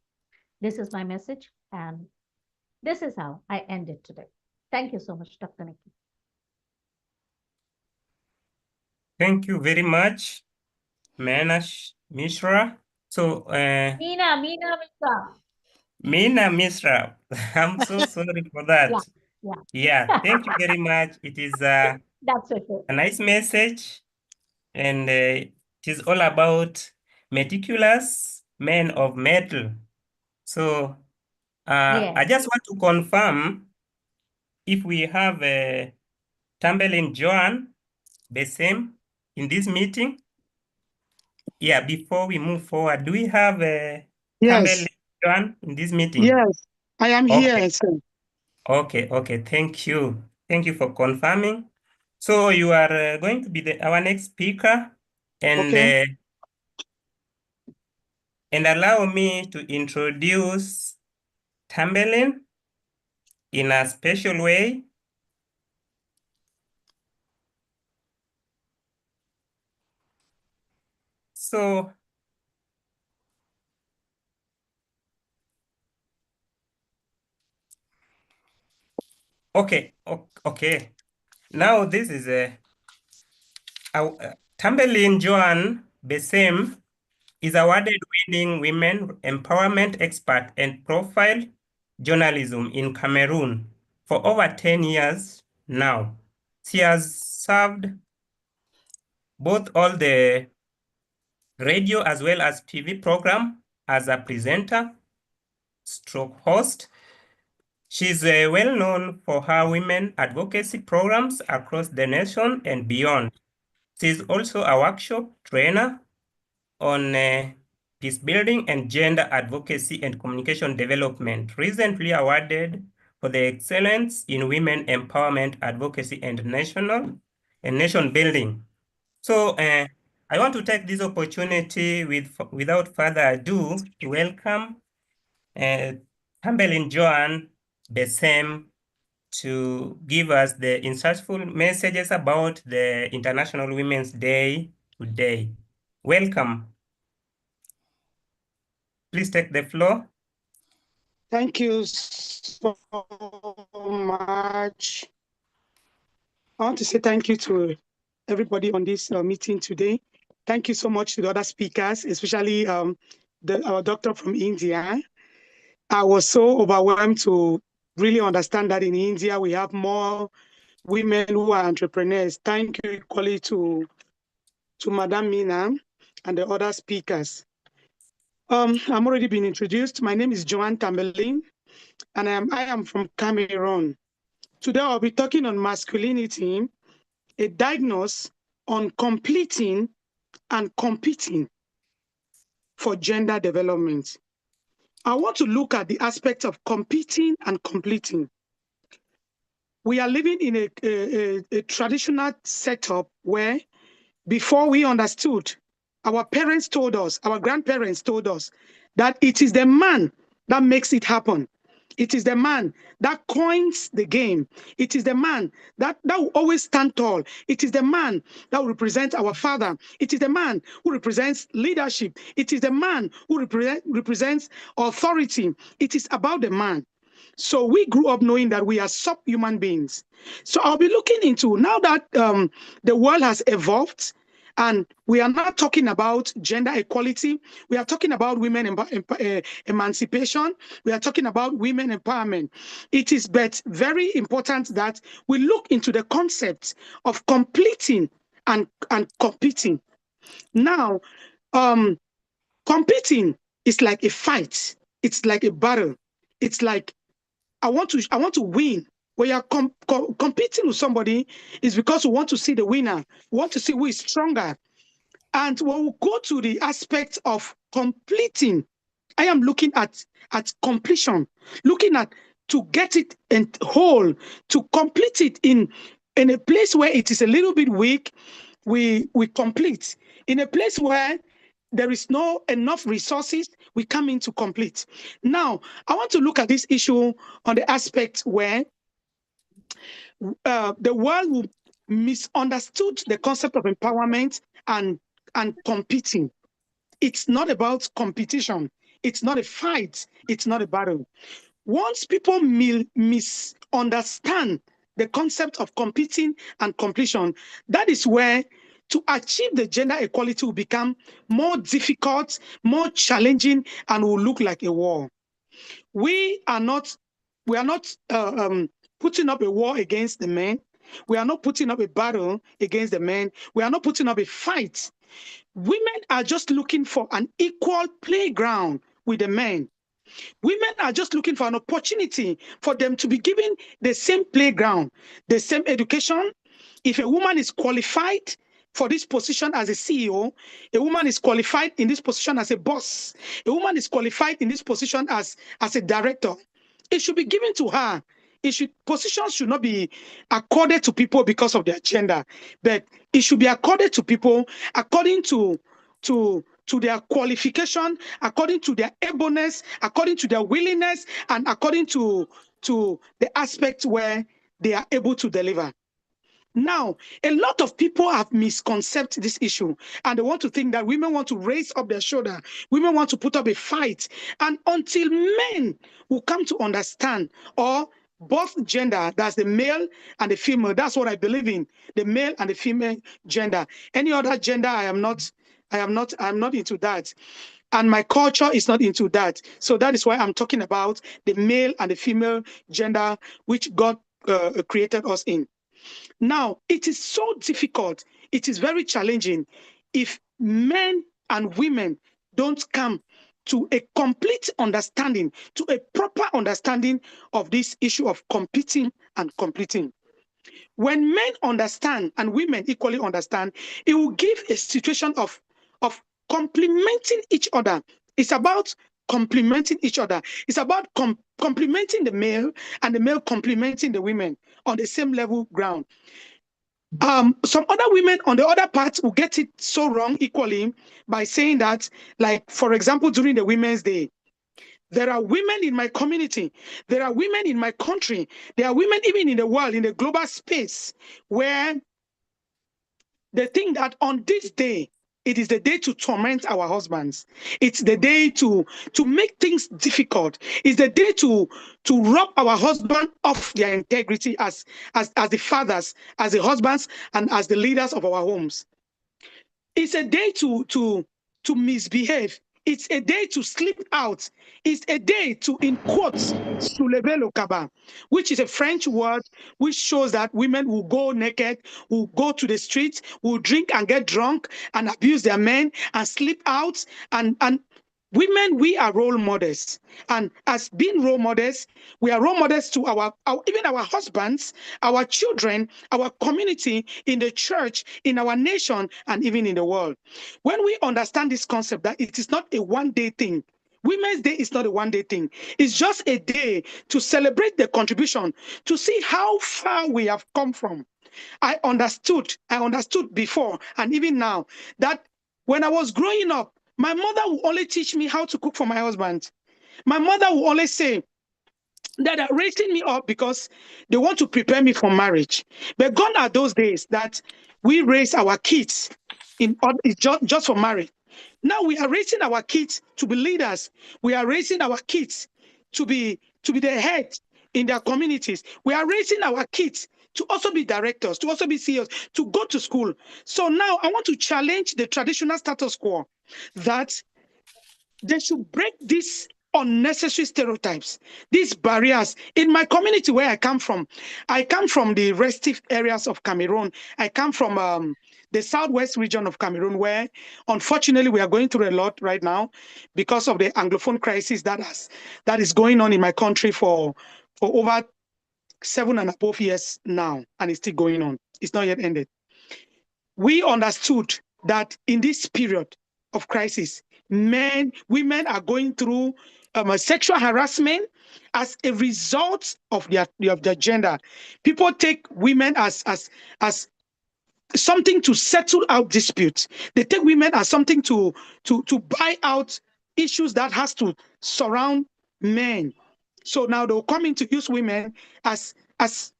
This is my message, and this is how I end it today. Thank you so much, Dr. Nikki. Thank you very much, Meena Mishra. So, Meena Mishra. Meena Mishra, I'm so sorry for that. Yeah. Yeah, thank you very much. It is That's okay. a nice message, and it is all about meticulous men of metal. So, I Yes. just want to confirm if we have Tambelin Joan the same in this meeting. Yeah, before we move forward, do we have Tambelin Yes, Joan in this meeting? yes, I am Okay, here, sir. okay. Thank you. Thank you for confirming. So you are going to be our next speaker, and Okay. allow me to introduce Tambelin in a special way. So, okay. Now this is Tambelin Joan Besem is award-winning women empowerment expert and profile journalism in Cameroon for over 10 years now. She has served both all the radio as well as TV program as a presenter, stroke host. She's well known for her women advocacy programs across the nation and beyond. She's also a workshop trainer on peace building and gender advocacy and communication development, recently awarded for the excellence in women empowerment advocacy and nation building. So I want to take this opportunity without further ado to welcome Tambelin Joan Besem to give us the insightful messages about the International Women's Day today. Welcome. Please take the floor. Thank you so much. I want to say thank you to everybody on this meeting today. Thank you so much to the other speakers, especially our doctor from India. I was so overwhelmed to really understand that in India we have more women who are entrepreneurs. Thank you equally to Madam Meena and the other speakers. I'm already been introduced. My name is Joanne Tambelin, and I am from Cameroon. Today I'll be talking on masculinity, a diagnosis on completing and competing for gender development. I want to look at the aspect of competing and completing. We are living in a traditional setup where before we understood, our parents told us, our grandparents told us that it is the man that makes it happen. It is the man that coins the game. It is the man that will always stand tall. It is the man that will represent our father. It is the man who represents leadership. It is the man who represents authority. It is about the man. So we grew up knowing that we are subhuman beings. So I'll be looking into now that the world has evolved, and we are not talking about gender equality. We are talking about women emancipation. We are talking about women empowerment. It is but very important that we look into the concept of completing and competing. Now, competing is like a fight. It's like a battle. It's like I want to win. When you're competing with somebody, is because we want to see the winner. We want to see who is stronger. And when we go to the aspect of completing, I am looking at completion, looking at to get it in whole, to complete it in a place where it is a little bit weak, we complete. In a place where there is no enough resources, we come in to complete. Now, I want to look at this issue on the aspect where the world misunderstood the concept of empowerment and and competing. It's not about competition. It's not a fight. It's not a battle. Once people misunderstand the concept of competing and completion, that is where to achieve the gender equality will become more difficult, more challenging, and will look like a war. We are not putting up a war against the men. We are not putting up a battle against the men. We are not putting up a fight. Women are just looking for an equal playground with the men. Women are just looking for an opportunity for them to be given the same playground, the same education. If a woman is qualified for this position as a CEO, a woman is qualified in this position as a boss, a woman is qualified in this position as a director, it should be given to her. Positions should not be accorded to people because of their gender, but it should be accorded to people according to their qualification, according to their ableness, according to their willingness, and according to the aspect where they are able to deliver. Now, a lot of people have misconceived this issue, and they want to think that women want to raise up their shoulder, women want to put up a fight, and until men will come to understand, or both gender, that's the male and the female, that's what I believe in, the male and the female gender. Any other gender, I'm not into that. And my culture is not into that. So that is why I'm talking about the male and the female gender, which God created us in. Now, it is so difficult, it is very challenging if men and women don't come to a complete understanding, to a proper understanding of this issue of competing and completing. When men understand and women equally understand, it will give a situation of complementing each other. It's about complementing each other. It's about complementing the male and the male complementing the women on the same level ground. Some other women on the other part will get it so wrong equally by saying that, like, for example, during the Women's Day, there are women in my community, there are women in my country, there are women even in the world, in the global space, where they think that on this day, it is the day to torment our husbands. It's the day to make things difficult. It's the day to rob our husband of their integrity as the fathers, as the husbands, and as the leaders of our homes. It's a day to misbehave. It's a day to sleep out. It's a day to, in quotes, to lever le cabas, which is a French word which shows that women will go naked, will go to the streets, will drink and get drunk and abuse their men and sleep out. And women, we are role models. And as being role models, we are role models to our even our husbands, our children, our community, in the church, in our nation, and even in the world. When we understand this concept that it is not a one-day thing, Women's Day is not a one-day thing. It's just a day to celebrate the contribution, to see how far we have come from. I understood before and even now that when I was growing up, my mother would only teach me how to cook for my husband. My mother would always say that are raising me up because they want to prepare me for marriage. But gone are those days that we raise our kids just for marriage. Now we are raising our kids to be leaders. We are raising our kids to be the head in their communities. We are raising our kids to also be directors, to also be CEOs, to go to school. So now I want to challenge the traditional status quo that they should break these unnecessary stereotypes, these barriers. In my community where I come from the restive areas of Cameroon. I come from the southwest region of Cameroon, where unfortunately we are going through a lot right now because of the Anglophone crisis that is going on in my country for over 7.5 years now, and it's still going on. It's not yet ended. We understood that in this period of crisis, women are going through sexual harassment as a result of their gender. People take women as something to settle out disputes. They take women as something to buy out issues that has to surround men. So now they'll come in to use women as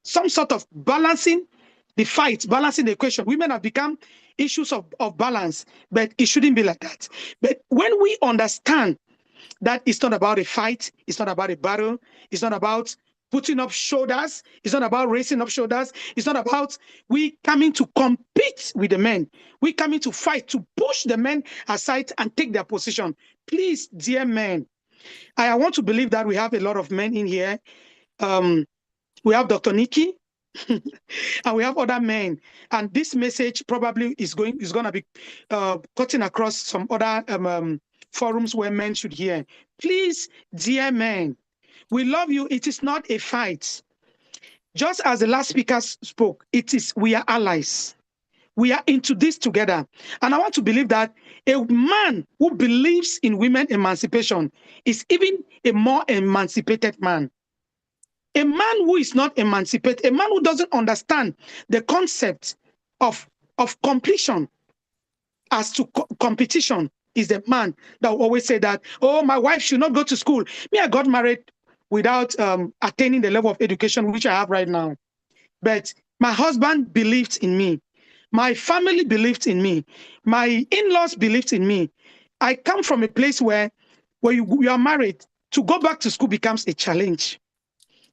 some sort of balancing the fight, balancing the equation. Women have become issues of balance, but it shouldn't be like that. But when we understand that it's not about a fight, it's not about a battle, it's not about putting up shoulders, it's not about raising up shoulders, it's not about we coming to compete with the men, we coming to fight, to push the men aside and take their position. Please, dear men, I want to believe that we have a lot of men in here. We have Dr. Nikki, and we have other men. And this message probably is going to be cutting across some other forums where men should hear. Please, dear men, we love you. It is not a fight. Just as the last speaker spoke, we are allies. We are into this together. And I want to believe that a man who believes in women emancipation is even a more emancipated man. A man who is not emancipated, a man who doesn't understand the concept of completion as to competition, is the man that will always say that, oh, my wife should not go to school. Me, I got married without attaining the level of education which I have right now. But my husband believed in me. My family believed in me. My in-laws believed in me. I come from a place where you are married. To go back to school becomes a challenge.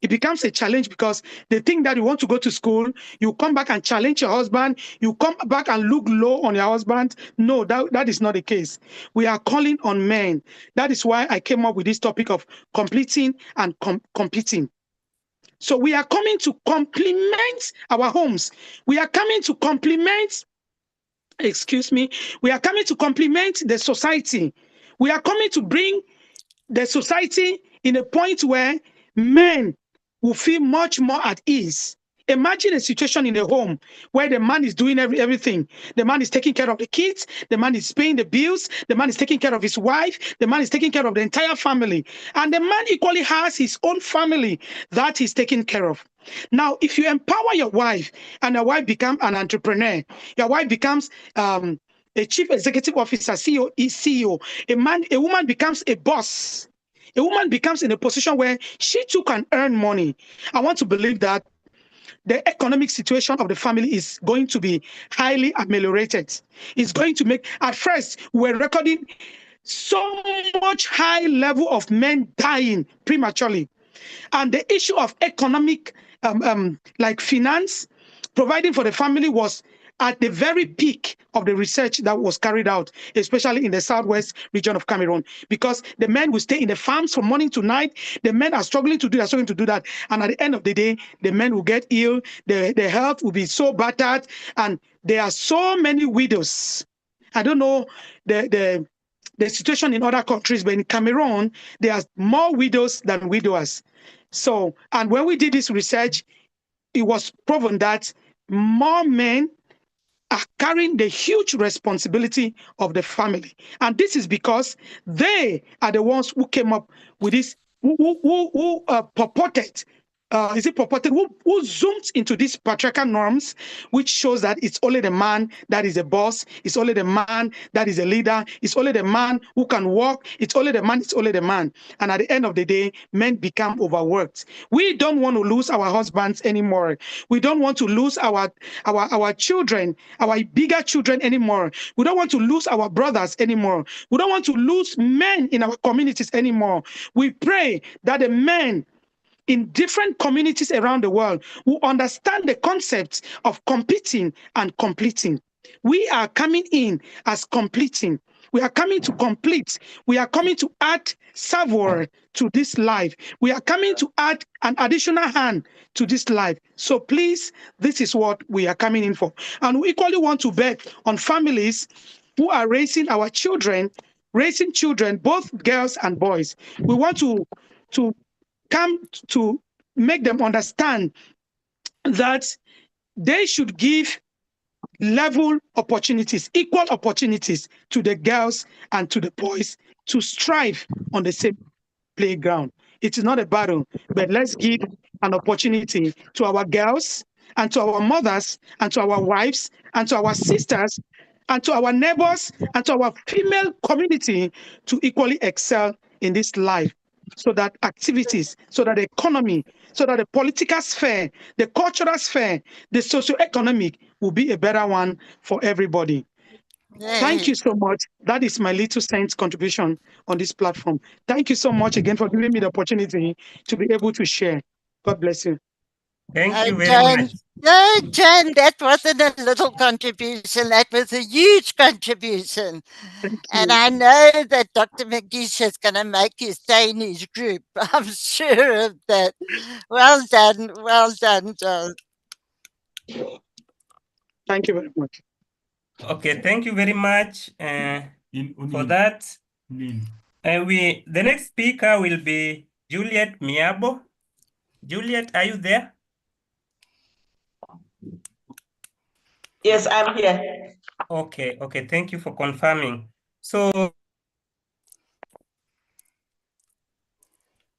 It becomes a challenge because they think that you want to go to school, you come back and challenge your husband, you come back and look low on your husband. No, that is not the case. We are calling on men. That is why I came up with this topic of completing and competing. So we are coming to complement our homes. We are coming to complement, we are coming to complement the society. We are coming to bring the society in a point where men will feel much more at ease. Imagine a situation in a home where the man is doing everything. The man is taking care of the kids. The man is paying the bills. The man is taking care of his wife. The man is taking care of the entire family. And the man equally has his own family that he's taking care of. Now, if you empower your wife and your wife becomes an entrepreneur, your wife becomes a chief executive officer, CEO, a woman becomes a boss. A woman becomes in a position where she too can earn money. I want to believe that the economic situation of the family is going to be highly ameliorated. It's going to make, at first, we're recording so much high level of men dying prematurely. And the issue of economic, like finance, providing for the family was at the very peak of the research that was carried out, especially in the southwest region of Cameroon, because the men will stay in the farms from morning to night. The men are struggling to do that. And at the end of the day, the men will get ill, their health will be so battered, and there are so many widows. I don't know the situation in other countries, but in Cameroon, there are more widows than widowers. So, and when we did this research, it was proven that more men are carrying the huge responsibility of the family. And this is because they are the ones who came up with this, who purported, who zoomed into these patriarchal norms, which shows that it's only the man that is a boss, it's only the man that is a leader, it's only the man who can walk, it's only the man. And at the end of the day, men become overworked. We don't want to lose our husbands anymore. We don't want to lose our children, our bigger children anymore. We don't want to lose our brothers anymore. We don't want to lose men in our communities anymore. We pray that the men in different communities around the world who understand the concepts of competing and completing. We are coming in as completing. We are coming to complete. We are coming to add savor to this life. We are coming to add an additional hand to this life. So please, this is what we are coming in for. And we equally want to bet on families who are raising children, both girls and boys. We want to come to make them understand that they should give level opportunities, equal opportunities to the girls and to the boys to strive on the same playground. It is not a battle, but let's give an opportunity to our girls and to our mothers and to our wives and to our sisters and to our neighbors and to our female community to equally excel in this life. so that activities, so that the economy, so that the political sphere, the cultural sphere, the socio-economic will be a better one for everybody. Thank you so much. That is my little cent contribution on this platform. Thank you so much again for giving me the opportunity to be able to share. God bless you. Thank you very Jan, much. no, Jan, that wasn't a little contribution. That was a huge contribution. Thank And you. I know that Dr. McGeish is going to make you stay in his group. I'm sure of that. Well done. Well done, John. Thank you very much. Okay, thank you very much for that. And the next speaker will be Juliet Miabo. Juliet, are you there? Yes, I'm here. Okay, thank you for confirming. So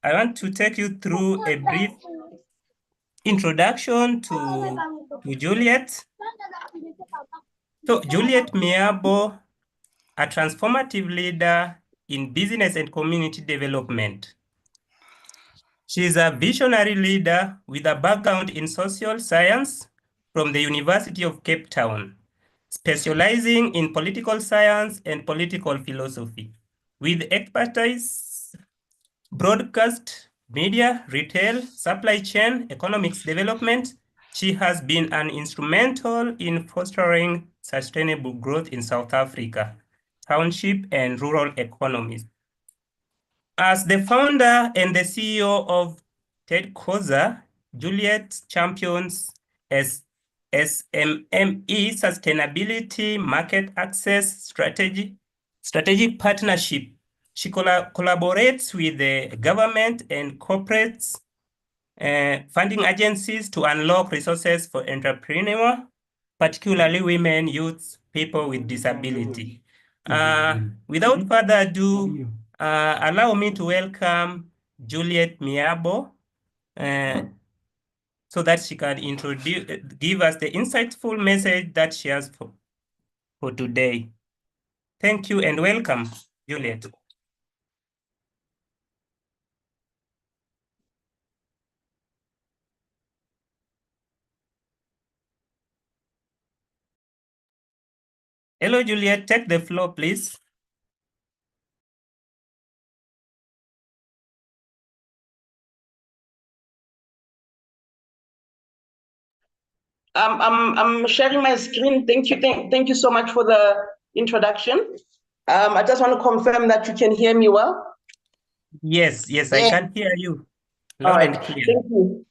I want to take you through a brief introduction to Juliet. So Juliet Miabo, a transformative leader in business and community development. She is a visionary leader with a background in social science from the University of Cape Town, specializing in political science and political philosophy, with expertise broadcast, media, retail, supply chain, economics development. She has been an instrumental in fostering sustainable growth in South Africa, township and rural economies. As the founder and the CEO of Ted Koza, Juliet champions SMME sustainability, market access strategic partnership. She collaborates with the government and corporates funding agencies to unlock resources for entrepreneurs, particularly women, youths, people with disability. Without further ado, allow me to welcome Juliet Miabo so that she can give us the insightful message that she has for today. Thank you and welcome, Juliet. Hello, Juliet. Take the floor, please. I'm sharing my screen. Thank you so much for the introduction. I just want to confirm that you can hear me well. Yes, I can hear you All loud right, and clear. thank you.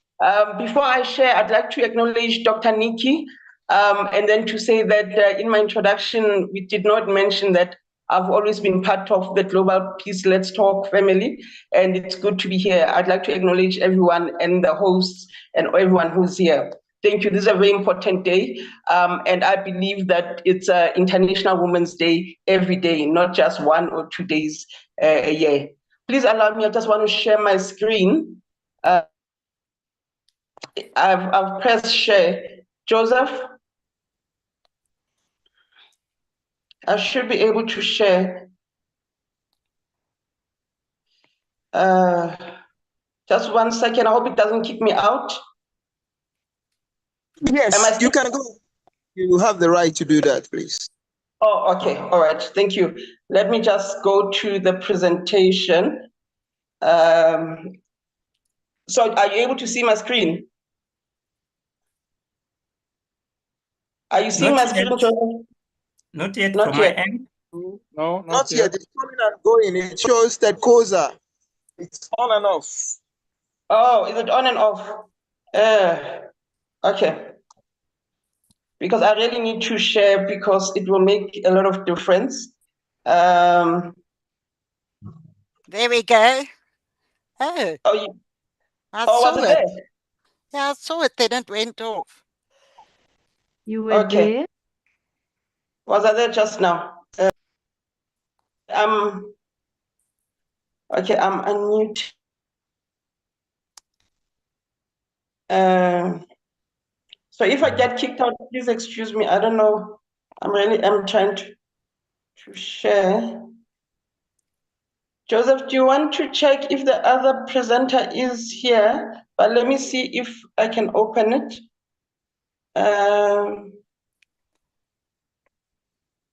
Before I share, I'd like to acknowledge Dr. Nikki, and then to say that in my introduction, we did not mention that I've always been part of the Global Peace Let's Talk family, and it's good to be here. I'd like to acknowledge everyone and the hosts and everyone who's here. Thank you. This is a very important day, and I believe that it's International Women's Day every day, not just 1 or 2 days a year. Please allow me, I just want to share my screen. I've pressed share. Joseph, I should be able to share. Just 1 second. I hope it doesn't kick me out. Yes, you can go. You have the right to do that, please. Oh, okay. All right. Thank you. Let me just go to the presentation. So are you able to see my screen? Are you seeing my screen, Joseph? Not yet Not from yet. my end. No, not yet. It's coming and going. It shows that Koza. It's on and off. Oh, is it on and off? Okay. Because I really need to share because it will make a lot of difference. There we go. Oh, I saw was it it. there? Yeah, I saw it. Then it went off. You were there? Was I there just now? Okay, I'm unmute. So if I get kicked out, please excuse me. I don't know. I'm trying to share. Joseph, do you want to check if the other presenter is here? But let me see if I can open it.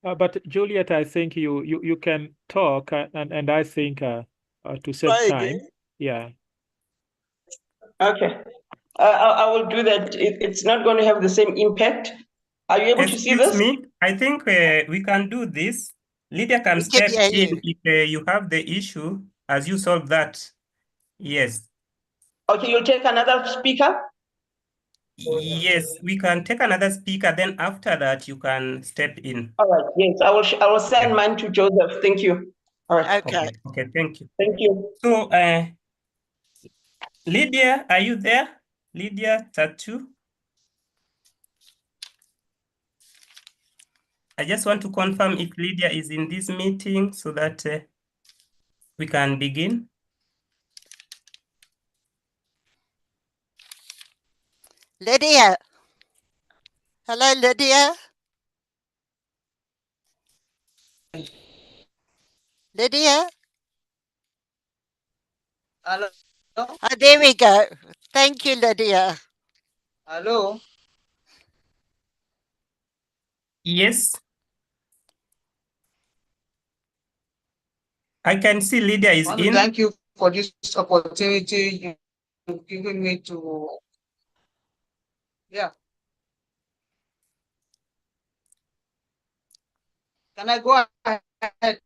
But Juliet, I think you can talk, and I think to save Try time. again. Yeah. Okay. I will do that. It's not going to have the same impact. Are you able to see Excuse this? me, I think we can do this. Lydia can We can step hear in you. if you have the issue as you solve that. Yes. Okay, you'll take another speaker? Yes, we can take another speaker. Then after that, you can step in. All right. Yes, I will send mine to Joseph. Thank you. All right. Okay. Okay, thank you. Thank you. So, Lydia, are you there? Lydia Tattoo. I just want to confirm if Lydia is in this meeting so that we can begin. Lydia. Hello, Lydia. Lydia. Hello. Oh, there we go. Thank you, Lydia. Hello. Yes. I can see Lydia is I want to in. thank you for this opportunity you've given me to. Yeah. Can I go ahead?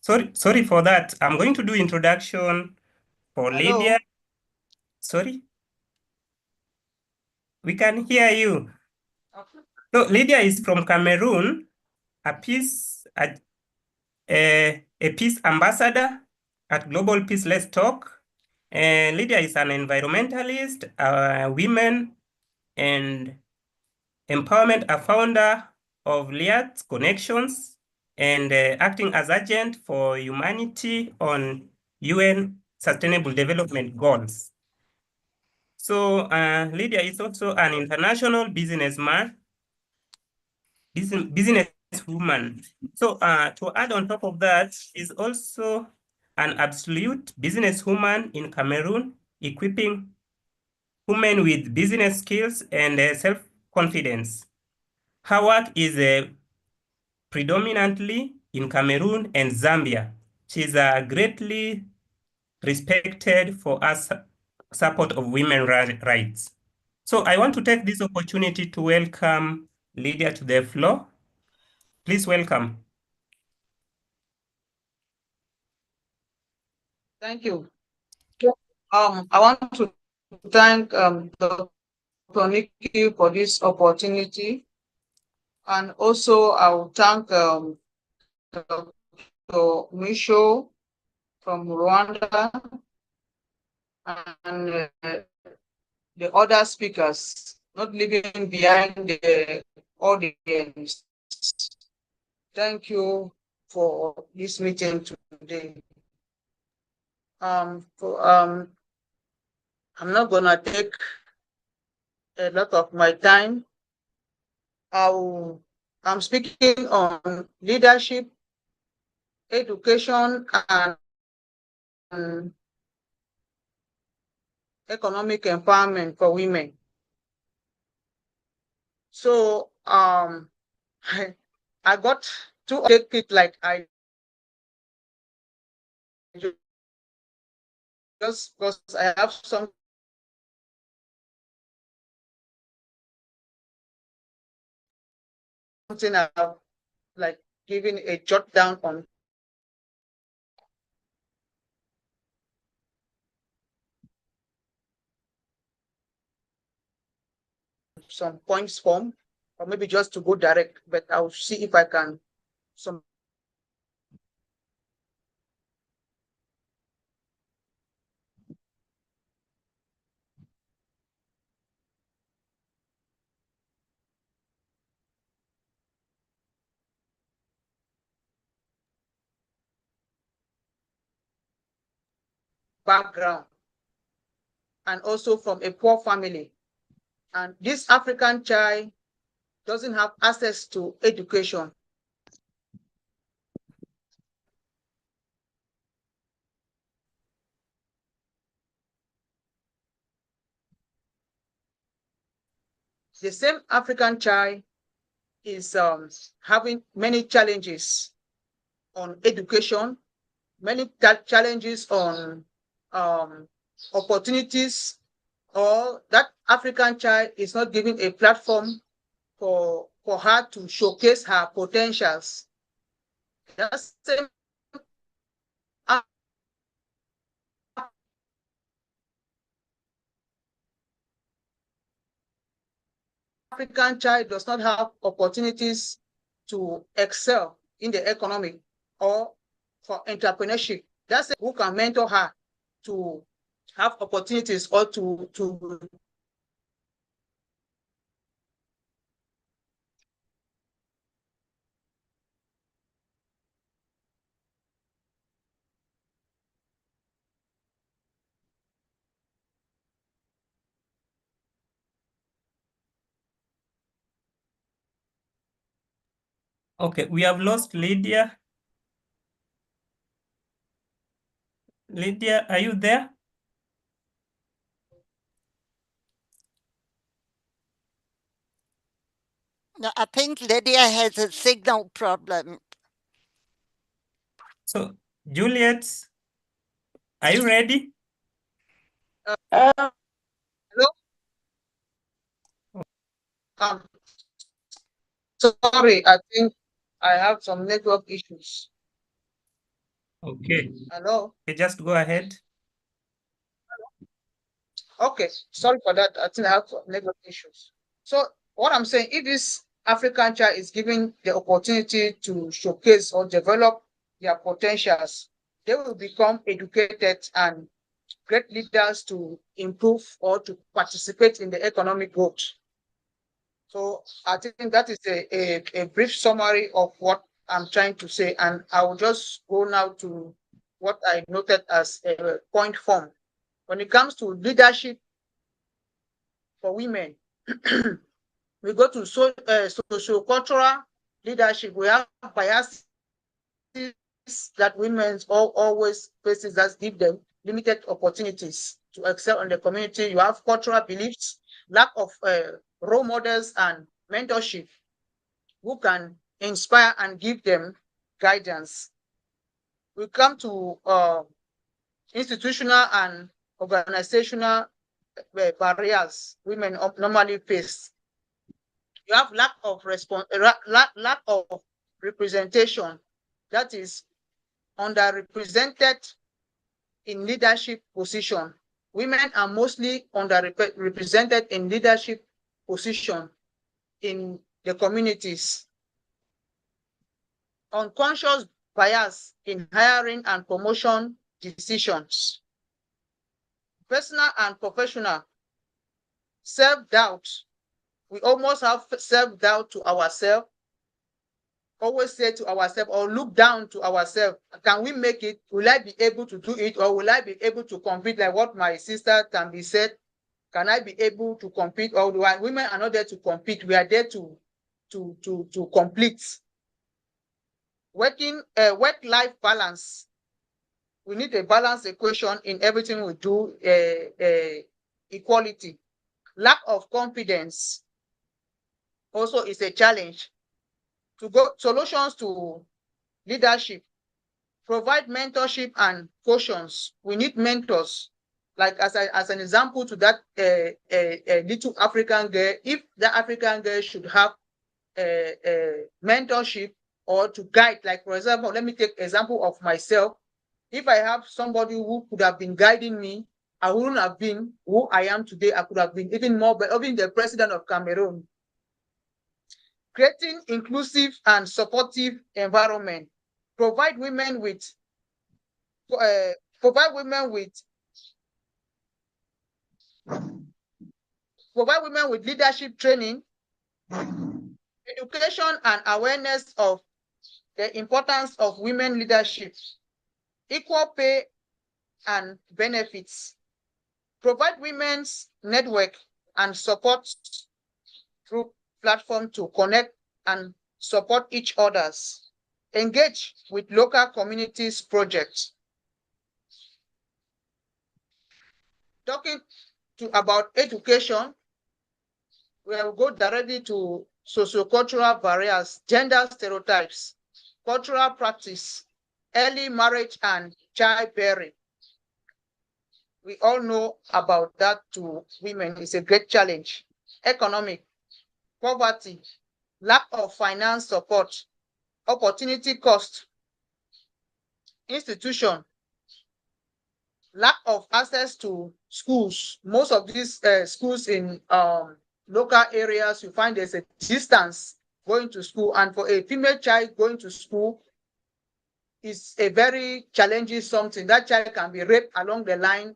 Sorry for that. I'm going to do introduction for Hello? Lydia. Sorry. We can hear you. Okay. So Lydia is from Cameroon, a peace ambassador at Global Peace Let's Talk. Lydia is an environmentalist, women, and empowerment, a founder of Liat Connections, and acting as agent for humanity on UN Sustainable Development Goals. So Lydia is also an international businesswoman. So to add on top of that, is also an absolute businesswoman in Cameroon, equipping women with business skills and self-confidence. Her work is predominantly in Cameroon and Zambia. She's greatly respected for her support of women's rights. So I want to take this opportunity to welcome Lydia to the floor. Please welcome. Thank you. I want to thank Dr. Nikki for this opportunity. And also I will thank Dr. Misho from Rwanda and the other speakers, not leaving behind the audience. Thank you for this meeting today. I'm not gonna take a lot of my time. I'm speaking on leadership, education, and economic empowerment for women. So I got to take it like I just because I have something I've like giving a jot down on some points form, or maybe just to go direct, but I'll see if I can some background and also from a poor family. And this African child doesn't have access to education. the same African child is having many challenges on education, many challenges on opportunities, or that African child is not given a platform for her to showcase her potentials. That same African child does not have opportunities to excel in the economy or for entrepreneurship. That's who can mentor her to have opportunities or to Okay, we have lost Lydia. Lydia, are you there? No, I think Lydia has a signal problem. So, Juliet, are you ready? hello. Sorry, I think I have some network issues. Okay. Hello. Okay, just go ahead. Okay, sorry for that. I think I have some network issues. So what I'm saying, if this African child is given the opportunity to showcase or develop their potentials, they will become educated and great leaders to improve or to participate in the economic growth. So I think that is a brief summary of what I'm trying to say. And I will just go now to what I noted as a point form. When it comes to leadership for women, we go to socio-cultural leadership. We have biases that women always faces that give them limited opportunities to excel in the community. You have cultural beliefs, lack of role models and mentorship who can inspire and give them guidance. We come to institutional and organizational barriers women normally face. You have lack of representation, that is underrepresented in leadership position. Women are mostly underrepresented in leadership position in the communities. Unconscious bias in hiring and promotion decisions. Personal and professional self-doubt. We almost have self-doubt to ourselves. Always say to ourselves or look down to ourselves, can we make it? Will I be able to do it? Or will I be able to compete like what my sister Tambi said? Can I be able to compete? Or women are not there to compete. We are there to complete. Work-life balance. We need a balanced equation in everything we do. Equality. Lack of confidence also is a challenge. To go solutions to leadership, provide mentorship and cautions. We need mentors. Like as an example to that little African girl, if the African girl should have mentorship or to guide, like for example, let me take example of myself. If I have somebody who could have been guiding me, I wouldn't have been who I am today. I could have been even more, but even the president of Cameroon. Creating inclusive and supportive environment. Provide women with leadership training, education and awareness of the importance of women leadership, equal pay and benefits. Provide women's network and support through platform to connect and support each others. Engage with local communities projects. Talking about education, we will go directly to sociocultural barriers, gender stereotypes, cultural practice, early marriage and childbearing. We all know about that to women is a great challenge. Economic, poverty, lack of finance support, opportunity cost, institution, lack of access to schools. Most of these schools in local areas, you find there's a distance going to school, and for a female child going to school is a very challenging something. That child can be raped along the line,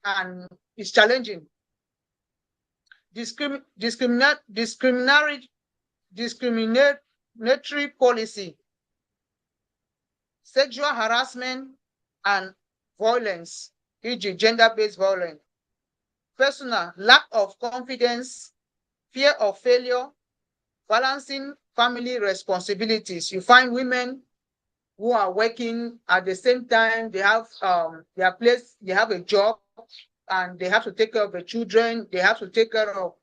and it's challenging. Discriminatory policy, sexual harassment and violence, e.g., gender-based violence. Personal, lack of confidence, fear of failure, balancing family responsibilities. You find women who are working at the same time, they have their place, they have a job, and they have to take care of the children, they have to take care of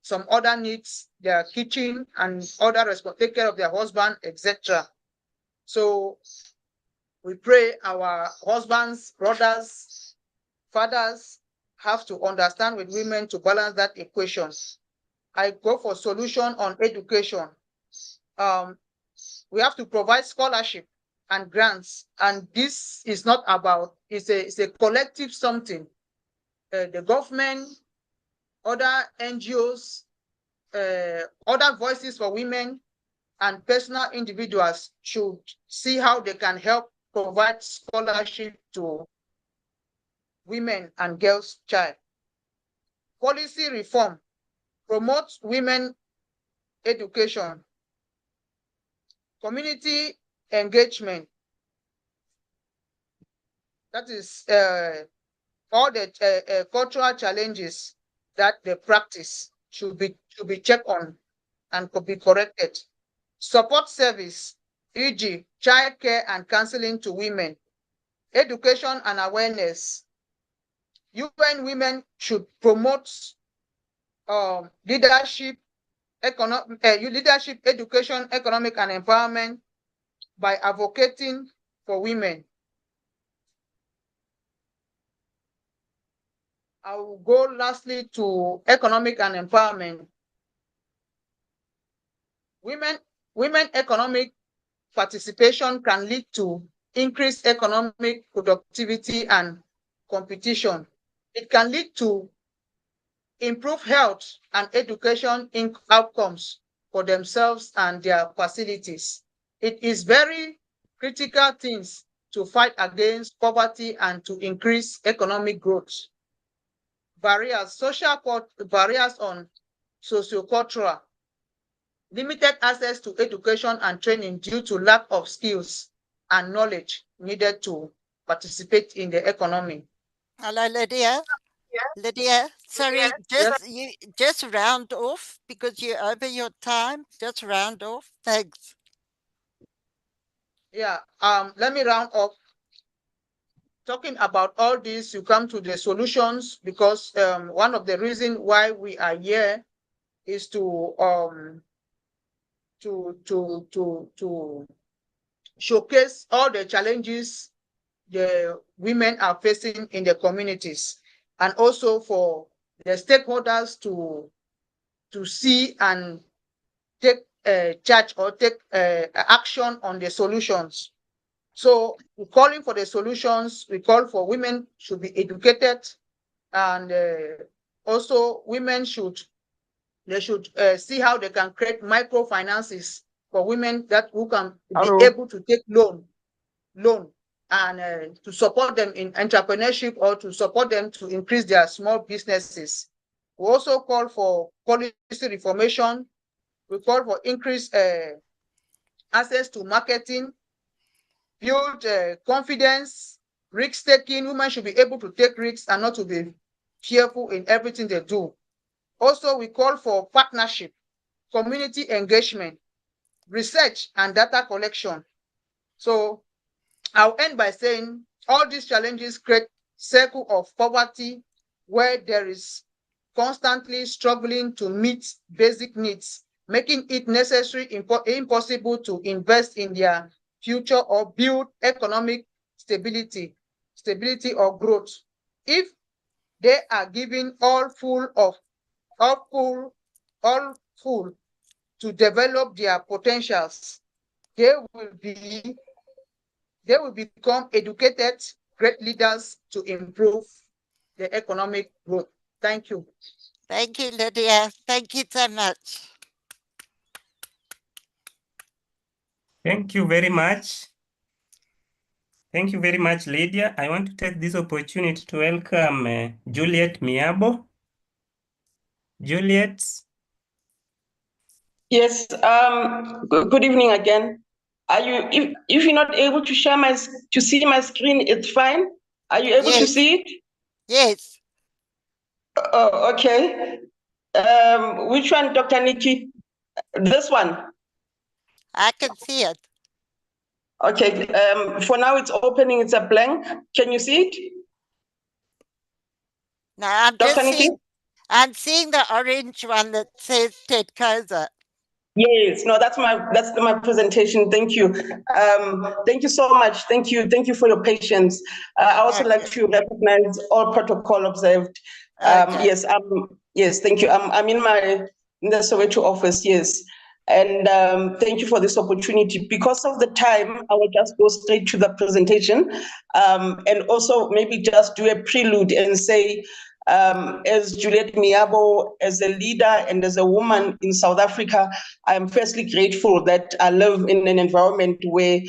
some other needs, their kitchen and other take care of their husband, etc. So we pray our husbands, brothers, fathers have to understand with women to balance that equation. I go for solution on education. We have to provide scholarship and grants, and this is not about, it's a collective something. The government, other NGOs, other voices for women, and personal individuals should see how they can help provide scholarship to women and girls' child. Policy reform, promote women education, community engagement. That is all the cultural challenges that they practice should be checked on and could be corrected. Support service, e.g., childcare and counseling to women, education and awareness. UN women should promote leadership, education, economic, and empowerment by advocating for women. I will go lastly to economic and empowerment. Women economic participation can lead to increased economic productivity and competition. It can lead to improved health and education outcomes for themselves and their facilities. It is very critical things to fight against poverty and to increase economic growth. Barriers, social barriers on sociocultural, limited access to education and training due to lack of skills and knowledge needed to participate in the economy. Hello, Lydia. Lydia, sorry, just round off because you're over your time. Just round off. Thanks. Yeah, let me round up. Talking about all this, you come to the solutions because one of the reasons why we are here is to showcase all the challenges the women are facing in the communities, and also for the stakeholders to see and take charge or take action on the solutions. So we're calling for the solutions. We call for women should be educated, and also women should see how they can create microfinances for women who can be able to take loan and to support them in entrepreneurship or to support them to increase their small businesses. We also call for policy reformation. We call for increased access to marketing, build confidence, risk taking. Women should be able to take risks and not to be fearful in everything they do. Also, we call for partnership, community engagement, research, and data collection. So I'll end by saying all these challenges create circle of poverty where there is constantly struggling to meet basic needs, making it impossible to invest in their future or build economic stability or growth. If they are given all full to develop their potentials, they will become educated, great leaders to improve the economic growth. Thank you. Thank you, Lydia. Thank you so much. Thank you very much. Thank you very much, Lydia. I want to take this opportunity to welcome Juliet Miabo. Juliet. Yes, good evening again. Are you, if you're not able to see my screen, it's fine. Are you able to see it? Yes. Oh, okay. Which one, Dr. Nikki? This one. I can see it. Okay, for now it's opening, it's a blank. Can you see it? No, I'm Dr. just Nikki? I'm seeing the orange one that says Ted Koza. Yes, no, that's my presentation. Thank you. Thank you so much. Thank you for your patience. I also like to recognize all protocol observed. Yes, yes, thank you. I'm in the Soweto office. Yes, and thank you for this opportunity. Because of the time, I will just go straight to the presentation, and also maybe just do a prelude and say, as Juliet Miabo, as a leader and as a woman in South Africa, I am firstly grateful that I live in an environment where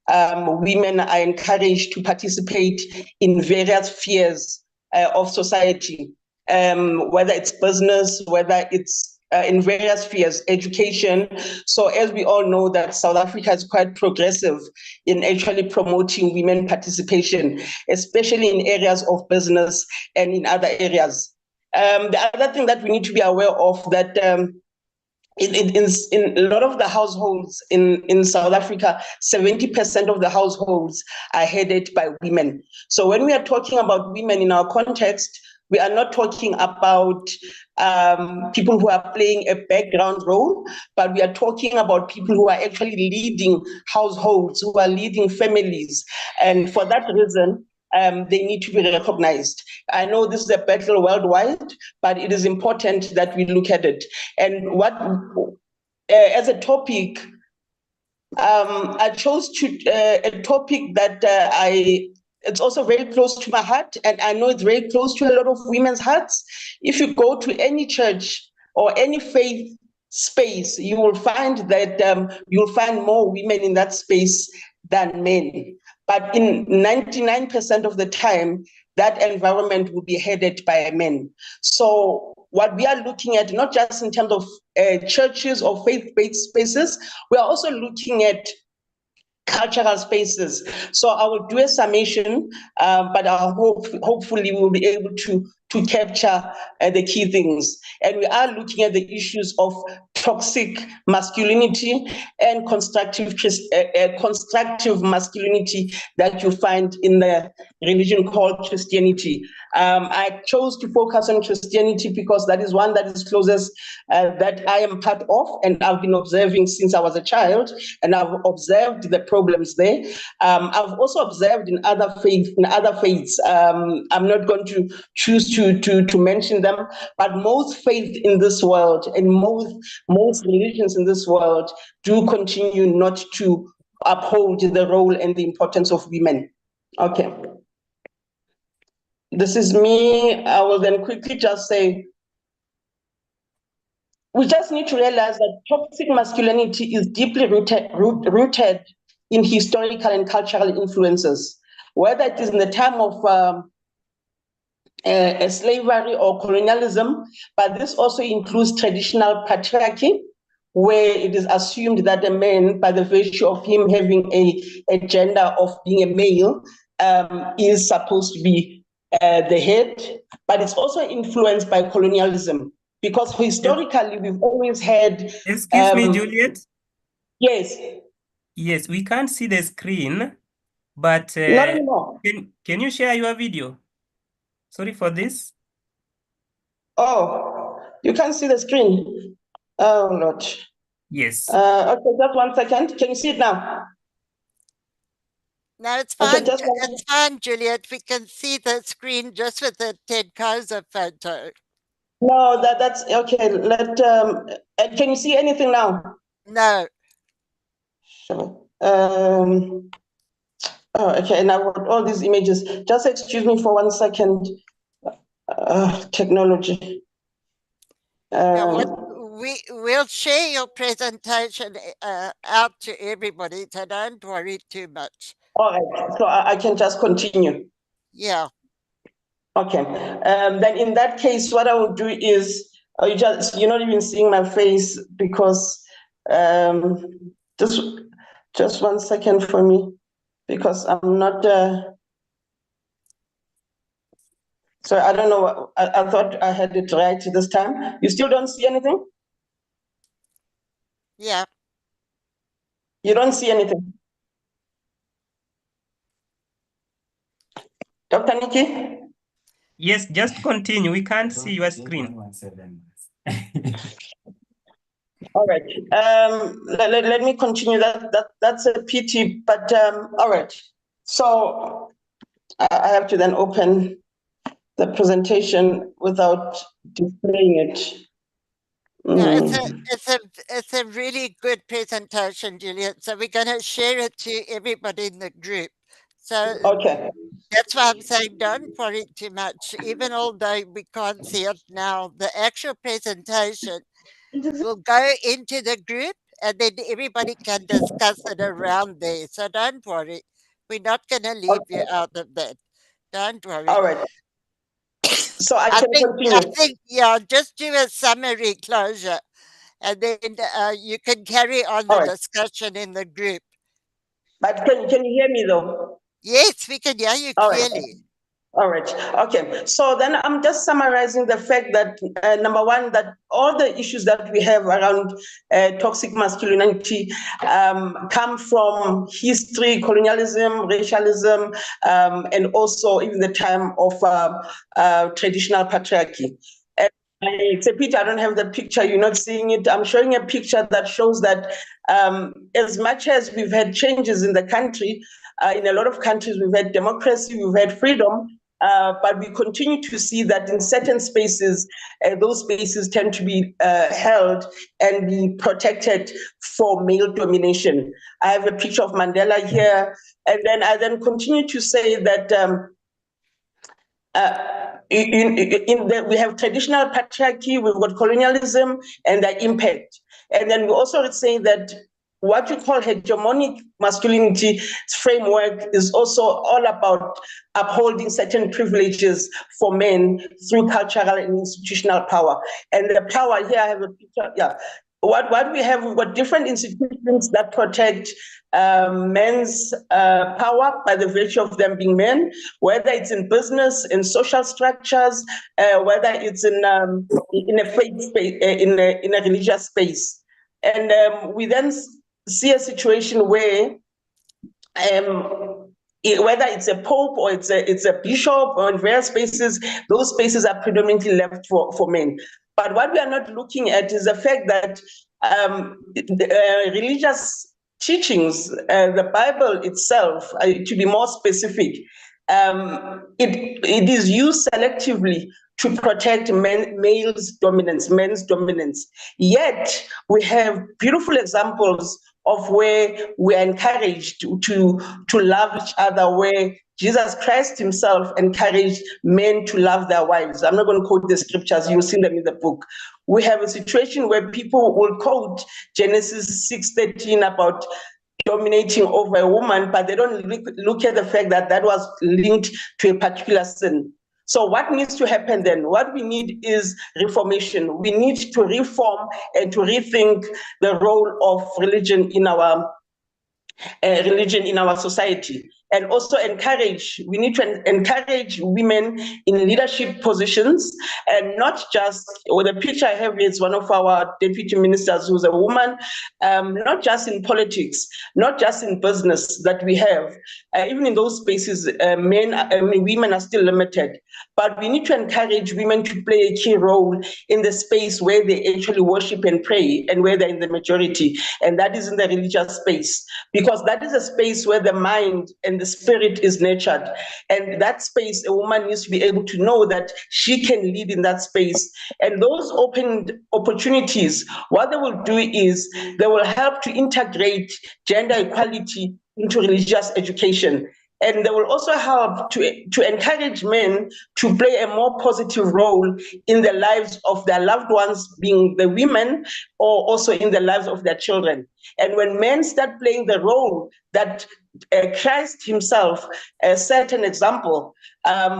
women are encouraged to participate in various spheres of society, whether it's business, whether it's in various spheres, education. So as we all know that South Africa is quite progressive in actually promoting women participation, especially in areas of business and in other areas. The other thing that we need to be aware of that in a lot of the households in South Africa, 70% of the households are headed by women. So when we are talking about women in our context, we are not talking about people who are playing a background role, but we are talking about people who are actually leading households, who are leading families. And for that reason, they need to be recognized. I know this is a battle worldwide, but it is important that we look at it. And what, as a topic, I chose a topic that it's also very close to my heart, and I know it's very close to a lot of women's hearts. If you go to any church or any faith space, you will find that you'll find more women in that space than men. But in 99% of the time, that environment will be headed by men. So what we are looking at, not just in terms of churches or faith-based spaces, we are also looking at cultural spaces. So I will do a summation, but hopefully we'll be able to capture the key things. And we are looking at the issues of toxic masculinity and constructive masculinity that you find in the religion called Christianity. I chose to focus on Christianity because that is one that is closest that I am part of, and I've been observing since I was a child, and I've observed the problems there. I've also observed in other faiths. I'm not going to choose to mention them, but most faith in this world and most religions in this world do continue not to uphold the role and the importance of women. Okay. This is me. I will then quickly just say, we just need to realize that toxic masculinity is deeply rooted in historical and cultural influences, whether it is in the time of slavery or colonialism, but this also includes traditional patriarchy, where it is assumed that a man, by the virtue of him having a gender of being a male, is supposed to be the head, but it's also influenced by colonialism, because historically we've always had... Excuse me, Juliet? Yes. Yes, we can't see the screen, but not anymore. Can you share your video? Sorry for this. Oh, you can't see the screen. Oh, Lord. Yes. Okay, just 1 second. Can you see it now? No, it's Okay, fine. just It's fine, Juliet. We can see the screen just with the Ted Kaiser photo. no, that's okay. Can you see anything now? No. Sure. Oh, okay. Now with all these images, just excuse me for 1 second. Technology. We'll share your presentation out to everybody, so don't worry too much. All right, so I can just continue. Yeah. Okay. Then in that case, what I will do is you're not even seeing my face because just 1 second for me because I'm not. So I don't know. I thought I had it right this time. You still don't see anything? Yeah. You don't see anything? Dr. Nikki? Yes, just continue. We can't see your screen. All right. Let me continue. That's a pity, but all right. So I have to then open the presentation without displaying it. No, it's a really good presentation, Juliet. So we're going to share it to everybody in the group. So Okay. that's why I'm saying don't worry too much. Even although we can't see it now, the actual presentation will go into the group and then everybody can discuss it around there. So don't worry. We're not going to leave you out of that. Don't worry. All right. So I can continue. I think, yeah, just do a summary closure and then you can carry on the discussion in the group. But can you hear me though? Yes, we can hear you clearly. All right. Okay. So then I'm just summarizing the fact that number one, that all the issues that we have around toxic masculinity come from history, colonialism, racialism, and also even the time of traditional patriarchy. It's a pity I don't have the picture. You're not seeing it. I'm showing a picture that shows that as much as we've had changes in the country, in a lot of countries we've had democracy, we've had freedom, but we continue to see that in certain spaces, those spaces tend to be held and be protected for male domination. I have a picture of Mandela here, and then I continue to say that we have traditional patriarchy, we've got colonialism and their impact. And then we also say that what we call hegemonic masculinity framework is also all about upholding certain privileges for men through cultural and institutional power. And the power here, I have a picture, yeah. What we have, we've got different institutions that protect men's power by the virtue of them being men, whether it's in business, in social structures, whether it's in a faith space, in a religious space. And we then see a situation where whether it's a pope or it's a bishop or in various spaces, those spaces are predominantly left for men. But what we are not looking at is the fact that religious teachings, the Bible itself, to be more specific, it is used selectively to protect men's dominance. Yet we have beautiful examples of where we are encouraged to love each other, where Jesus Christ himself encouraged men to love their wives. I'm not going to quote the scriptures, you'll see them in the book. We have a situation where people will quote Genesis 6:13 about dominating over a woman, but they don't look at the fact that that was linked to a particular sin. So what needs to happen then? What we need is reformation. We need to reform and to rethink the role of religion in our society. and also we need to encourage women in leadership positions, and not just, well, the picture I have is one of our deputy ministers who's a woman, not just in politics, not just in business that we have. Even in those spaces, women are still limited, but we need to encourage women to play a key role in the space where they actually worship and pray, and where they're in the majority, and that is in the religious space, because that is a space where the mind and the spirit is nurtured. And that space, a woman needs to be able to know that she can lead in that space. And those open opportunities, what they will do is they will help to integrate gender equality into religious education. And they will also help to encourage men to play a more positive role in the lives of their loved ones, being the women, or also in the lives of their children. And when men start playing the role that Christ himself set an example,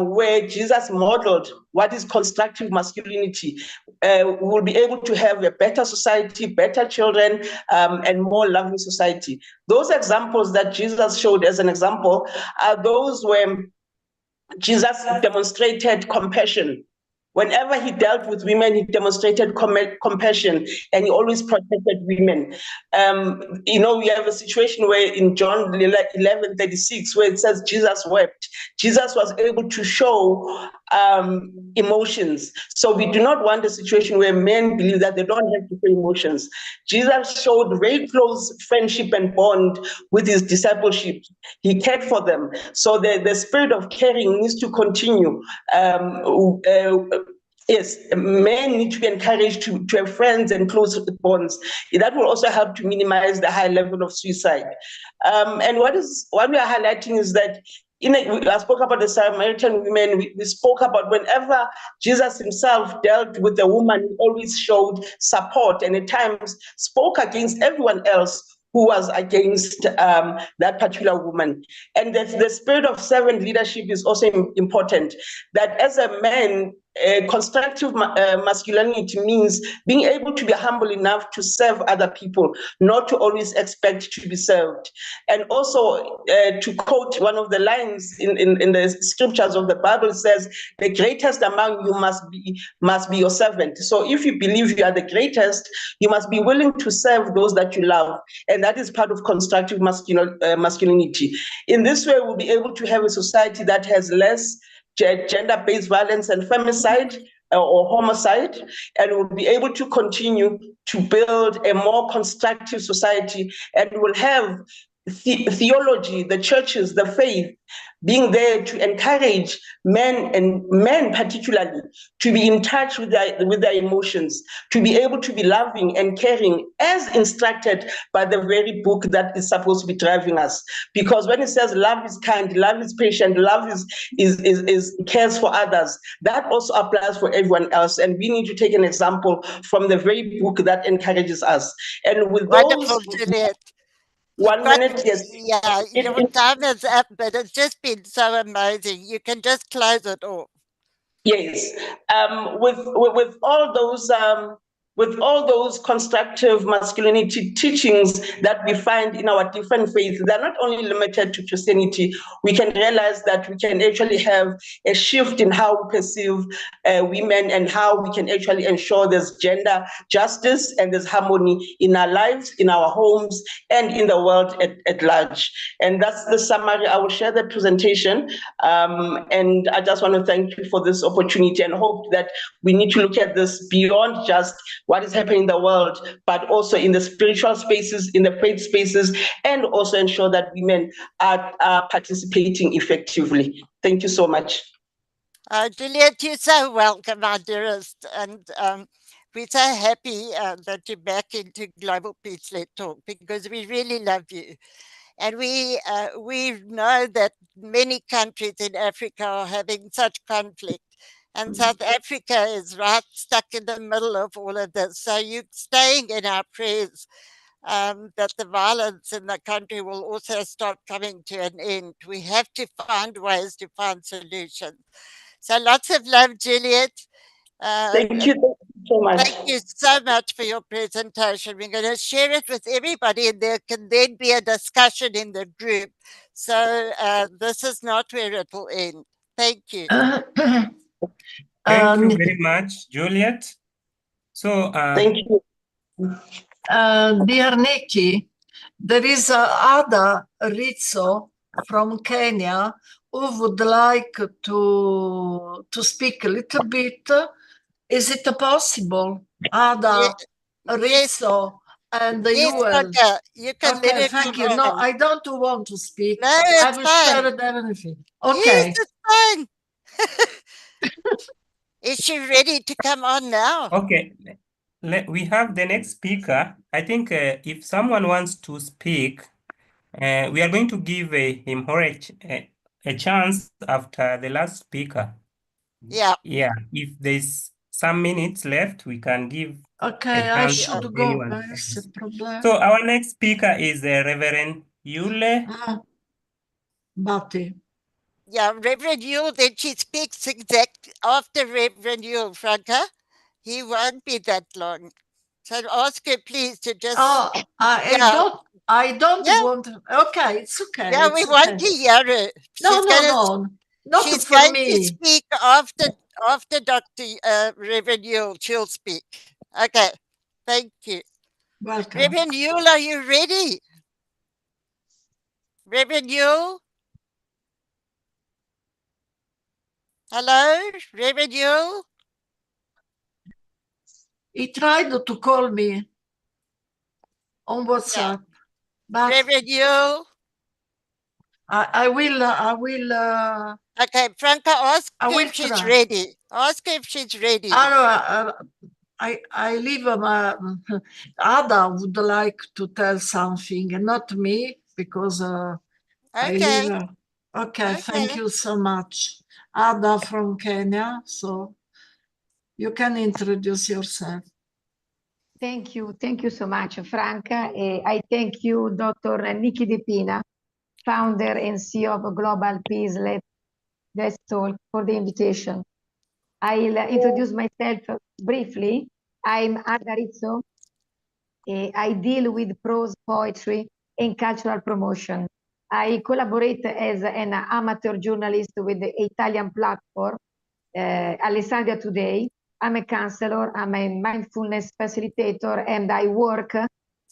where Jesus modeled what is constructive masculinity, we will be able to have a better society, better children, and more loving society. Those examples that Jesus showed as an example are those where Jesus demonstrated compassion. Whenever he dealt with women, he demonstrated compassion, and he always protected women. We have a situation where in John 11:36, where it says Jesus wept. Jesus was able to show emotions. So we do not want a situation where men believe that they don't have to show emotions. Jesus showed very close friendship and bond with his discipleship. He cared for them. So the spirit of caring needs to continue. Yes, men need to be encouraged to have friends and close bonds. That will also help to minimize the high level of suicide. And what we are highlighting is that I spoke about the Samaritan women. We spoke about whenever Jesus himself dealt with a woman, he always showed support, and at times spoke against everyone else who was against that particular woman. And the spirit of servant leadership is also important. That as a man, constructive masculinity means being able to be humble enough to serve other people, not to always expect to be served. And also, to quote one of the lines in the scriptures of the Bible, says, the greatest among you must be your servant. So if you believe you are the greatest, you must be willing to serve those that you love. And that is part of constructive masculinity. In this way, we'll be able to have a society that has less gender-based violence and femicide or homicide, and we'll be able to continue to build a more constructive society, and we'll have theology, the churches, the faith, being there to encourage men particularly, to be in touch with their emotions, to be able to be loving and caring as instructed by the very book that is supposed to be driving us. Because when it says love is kind, love is patient, love is cares for others, that also applies for everyone else. And we need to take an example from the very book that encourages us. And with Wonderful, those Juliet. 1 minute, yes. Yeah, your time is up, but it's just been so amazing. You can just close it off. Yes, with all those constructive masculinity teachings that we find in our different faiths, they're not only limited to Christianity. We can realize that we can actually have a shift in how we perceive women, and how we can actually ensure there's gender justice and there's harmony in our lives, in our homes, and in the world at large. And that's the summary. I will share the presentation, and I just want to thank you for this opportunity, and hope that we need to look at this beyond just what is happening in the world, but also in the spiritual spaces, in the faith spaces, and also ensure that women are participating effectively. Thank you so much. Juliet, you're so welcome, my dearest. And we're so happy that you're back into Global Peace Let Talk, because we really love you. And we know that many countries in Africa are having such conflict. And South Africa is right stuck in the middle of all of this. So you're staying in our prayers, that the violence in the country will also start coming to an end. We have to find ways to find solutions. So lots of love, Juliet. Thank you. so much. Thank you so much for your presentation. We're going to share it with everybody, and there can then be a discussion in the group. So this is not where it will end. Thank you. Thank you very much, Juliet. So, Thank you. Dear Nikki, there is Ada Rizzo from Kenya who would like to speak a little bit. Is it possible? Ada Rizzo and Yes, Yuel. Franca, you can let Okay, her thank come you. No, on. I don't want to speak. No, I it's will fine. share everything. Yes, Okay. it's fine. Is she ready to come on now? okay, we have the next speaker. I think if someone wants to speak, we are going to give him or a chance after the last speaker. Yeah. Yeah, if there's some minutes left, we can give Okay, a I chance should to go. anyone. Where's the problem? So our next speaker is Reverend Yule. Bati. Yeah, Reverend Yule, then she speaks exact after Reverend Yule, Franca. He won't be that long. So ask her, please, to just... Oh, I don't want to. Okay, it's okay. Yeah, we want to hear her. No, not she's for going me. to speak after Dr. Reverend Yule. She'll speak. Okay, thank you. Welcome. Reverend Yule, are you ready? Reverend Yule? Hello, Reverend Yule? He tried to call me on WhatsApp, but Reverend Yule? I will. Okay, Franca, ask I her will if she's try. ready. Ask her if she's ready. I leave Ada would like to tell something, not me, because I leave her. Okay, thank you so much. Ada from Kenya, so you can introduce yourself. Thank you so much, Franca. I thank you, Dr. Nikki DePina, founder and CEO of Global Peace Let's Talk, for the invitation. I'll introduce myself briefly. I'm Ada Rizzo. I deal with prose poetry and cultural promotion. I collaborate as an amateur journalist with the Italian platform, Alessandria Today. I'm a counselor, I'm a mindfulness facilitator, and I work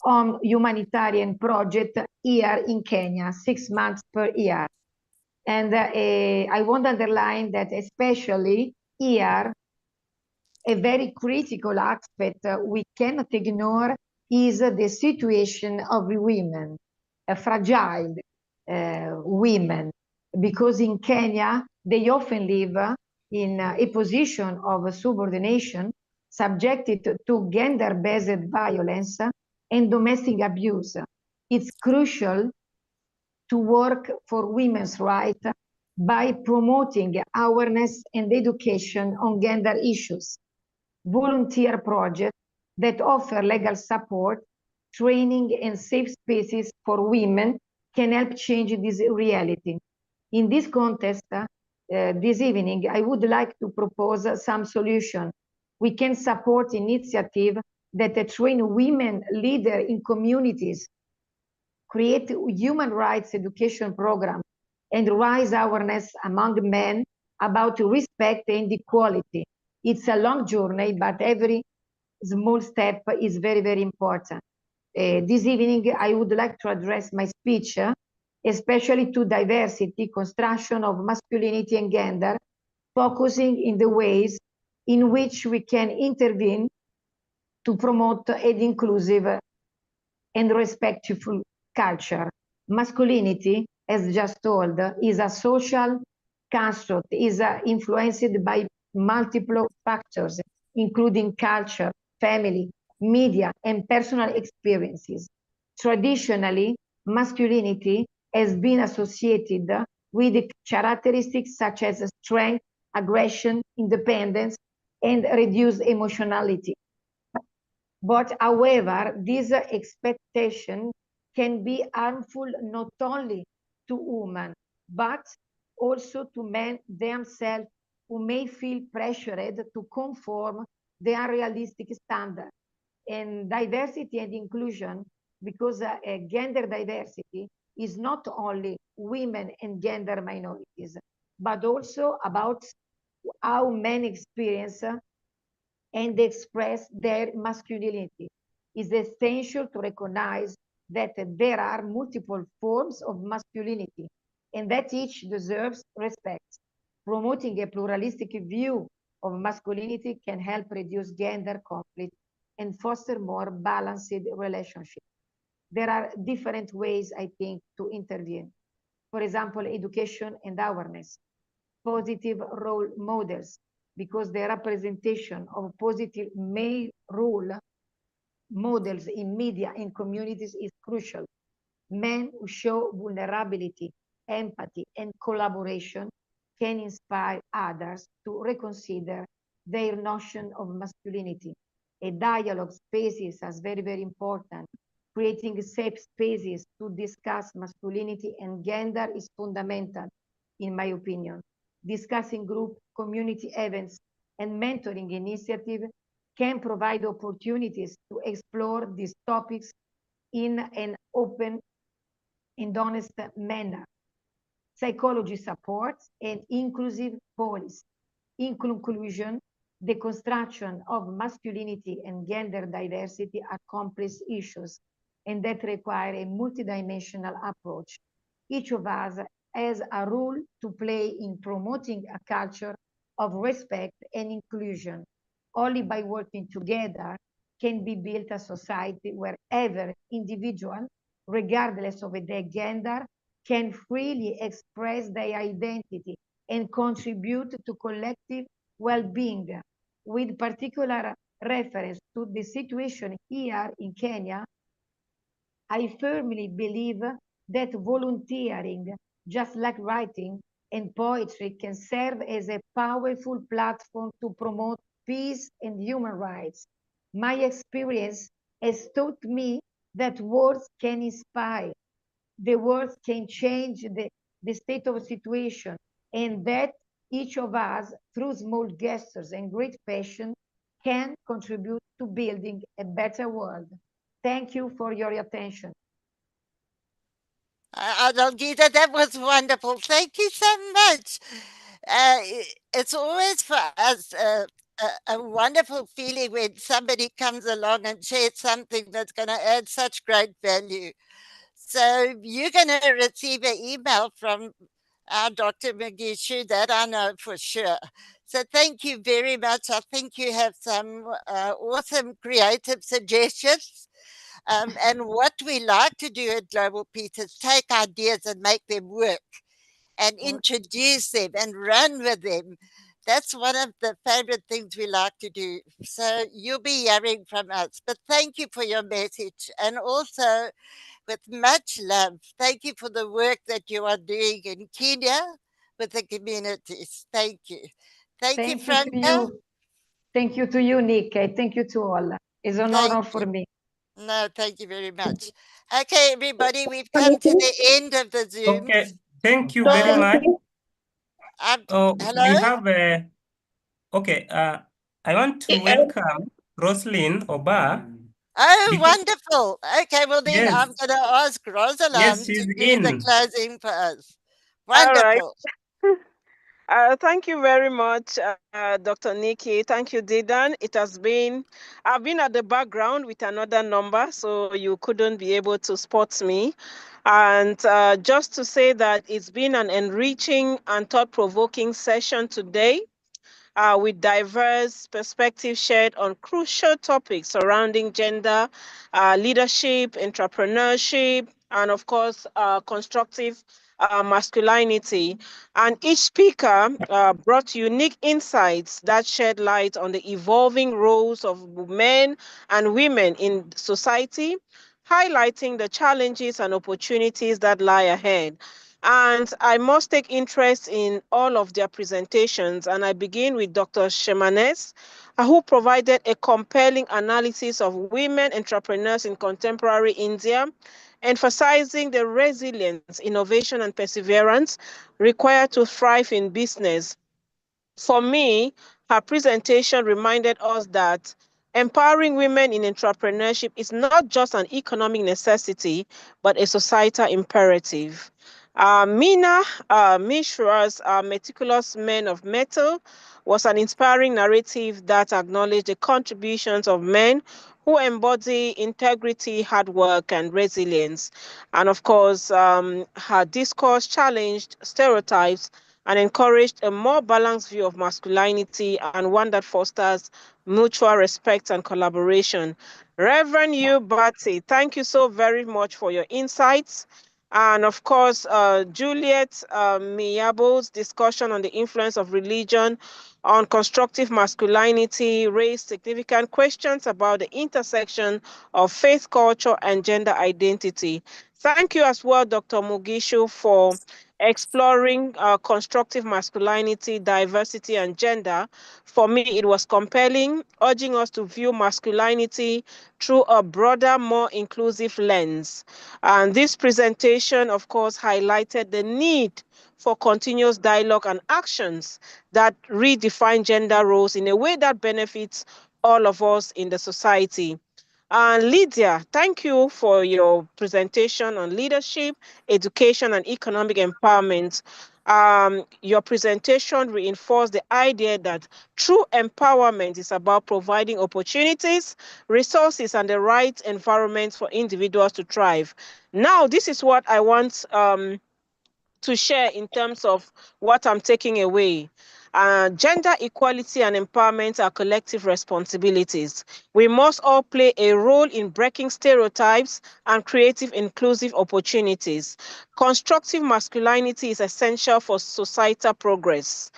on humanitarian project here in Kenya, 6 months per year. And I want to underline that especially here, a very critical aspect we cannot ignore is the situation of women, fragile women, because in Kenya, they often live in a position of subordination, subjected to gender-based violence and domestic abuse. It's crucial to work for women's rights by promoting awareness and education on gender issues. Volunteer projects that offer legal support, training, and safe spaces for women can help change this reality. In this context, this evening, I would like to propose some solution. We can support initiatives that train women leaders in communities, create human rights education programs, and raise awareness among men about respect and equality. It's a long journey, but every small step is very, very important. This evening, I would like to address my speech, especially to diversity, construction of masculinity and gender, focusing in the ways in which we can intervene to promote an inclusive and respectful culture. Masculinity, as just told, is a social construct, is influenced by multiple factors, including culture, family, media, and personal experiences. Traditionally, masculinity has been associated with characteristics such as strength, aggression, independence, and reduced emotionality. But however, this expectation can be harmful not only to women, but also to men themselves who may feel pressured to conform the unrealistic standard. And diversity and inclusion, because gender diversity is not only women and gender minorities, but also about how men experience and express their masculinity. It's essential to recognize that there are multiple forms of masculinity and that each deserves respect. Promoting a pluralistic view of masculinity can help reduce gender conflict and foster more balanced relationships. There are different ways, I think, to intervene. For example, education and awareness, positive role models, because the representation of positive male role models in media and communities is crucial. Men who show vulnerability, empathy, and collaboration can inspire others to reconsider their notion of masculinity. A dialogue spaces is very, very important. Creating safe spaces to discuss masculinity and gender is fundamental, in my opinion. Discussing group, community events, and mentoring initiatives can provide opportunities to explore these topics in an open and honest manner. Psychology supports and inclusive policy. In conclusion, the construction of masculinity and gender diversity are complex issues and that require a multidimensional approach. Each of us has a role to play in promoting a culture of respect and inclusion. Only by working together can be built a society where every individual, regardless of their gender, can freely express their identity and contribute to collective well-being. With particular reference to the situation here in Kenya, I firmly believe that volunteering, just like writing and poetry, can serve as a powerful platform to promote peace and human rights. My experience has taught me that words can inspire, the words can change the state of a situation, and that each of us, through small gestures and great passion, can contribute to building a better world. Thank you for your attention. Adalgisa, that was wonderful. Thank you so much. It's always for us a wonderful feeling when somebody comes along and shares something that's going to add such great value. So you're going to receive an email from our Dr. Mugishu, that I know for sure. So thank you very much. I think you have some awesome creative suggestions. And what we like to do at Global Peace is take ideas and make them work and introduce them and run with them. That's one of the favorite things we like to do. So you'll be hearing from us. But thank you for your message. And also, with much love, thank you for the work that you are doing in Kenya with the communities. Thank you. Thank you, Thank you to Franca. you. Thank you to you, Nick. Thank you to all. It's an honor for me. No, thank you very much. Okay, everybody, we've come to the end of the Zoom. Okay, thank you very much. Hello? We have okay, I want to welcome Roslyn Oba. Oh, wonderful. Okay, well then Yes. I'm going to ask Rosalind Yes, to she's do the in. closing for us. All right. Wonderful. Thank you very much, Dr. Nikki. Thank you, Didan. I've been at the background with another number, so you couldn't be able to spot me. And just to say that it's been an enriching and thought-provoking session today. With diverse perspectives shared on crucial topics surrounding gender, leadership, entrepreneurship, and of course, constructive masculinity. And each speaker brought unique insights that shed light on the evolving roles of men and women in society, highlighting the challenges and opportunities that lie ahead. And I must take interest in all of their presentations. And I begin with Dr. Shemanes, who provided a compelling analysis of women entrepreneurs in contemporary India, emphasizing the resilience, innovation, and perseverance required to thrive in business. For me, Her presentation reminded us that empowering women in entrepreneurship is not just an economic necessity, but a societal imperative. Mina Mishra's Meticulous Men of Metal was an inspiring narrative that acknowledged the contributions of men who embody integrity, hard work, and resilience. And of course, her discourse challenged stereotypes and encouraged a more balanced view of masculinity and one that fosters mutual respect and collaboration. Reverend Yu Batty, thank you so very much for your insights. And of course, Juliet Miyabo's discussion on the influence of religion on constructive masculinity raised significant questions about the intersection of faith, culture, and gender identity. Thank you as well, Dr. Mugisho, for exploring constructive masculinity, diversity, and gender. For me, it was compelling, urging us to view masculinity through a broader, more inclusive lens. And this presentation, of course, highlighted the need for continuous dialogue and actions that redefine gender roles in a way that benefits all of us in the society. And Lydia, thank you for your presentation on leadership, education, and economic empowerment. Your presentation reinforced the idea that true empowerment is about providing opportunities, resources, and the right environment for individuals to thrive. Now, this is what I want to share in terms of what I'm taking away. Gender equality and empowerment are collective responsibilities. We must all play a role in breaking stereotypes and creative inclusive opportunities. Constructive masculinity is essential for societal progress.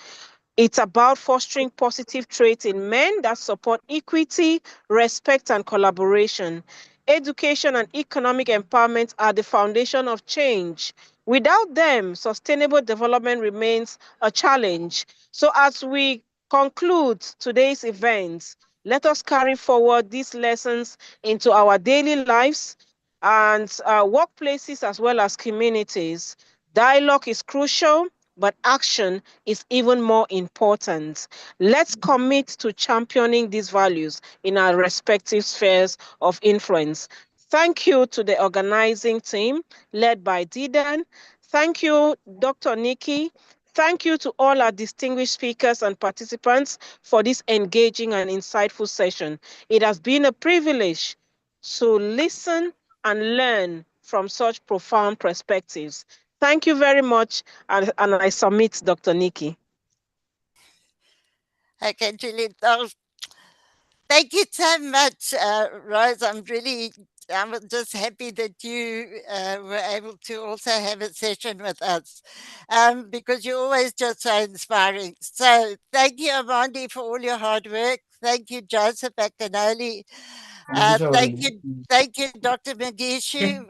It's about fostering positive traits in men that support equity, respect, and collaboration. Education and economic empowerment are the foundation of change. Without them, sustainable development remains a challenge. So as we conclude today's event, let us carry forward these lessons into our daily lives and workplaces as well as communities. Dialogue is crucial, but action is even more important. Let's commit to championing these values in our respective spheres of influence. Thank you to the organizing team led by Didan. Thank you, Dr. Nikki. Thank you to all our distinguished speakers and participants for this engaging and insightful session. It has been a privilege to listen and learn from such profound perspectives. Thank you very much, and I submit Dr. Nikki. Okay, Julie, thank you so much, Rose. I'm just happy that you were able to also have a session with us because you're always just so inspiring. So thank you, Amandi, for all your hard work. Thank you, Joseph Akinoli. Thank you, Dr. Magishu,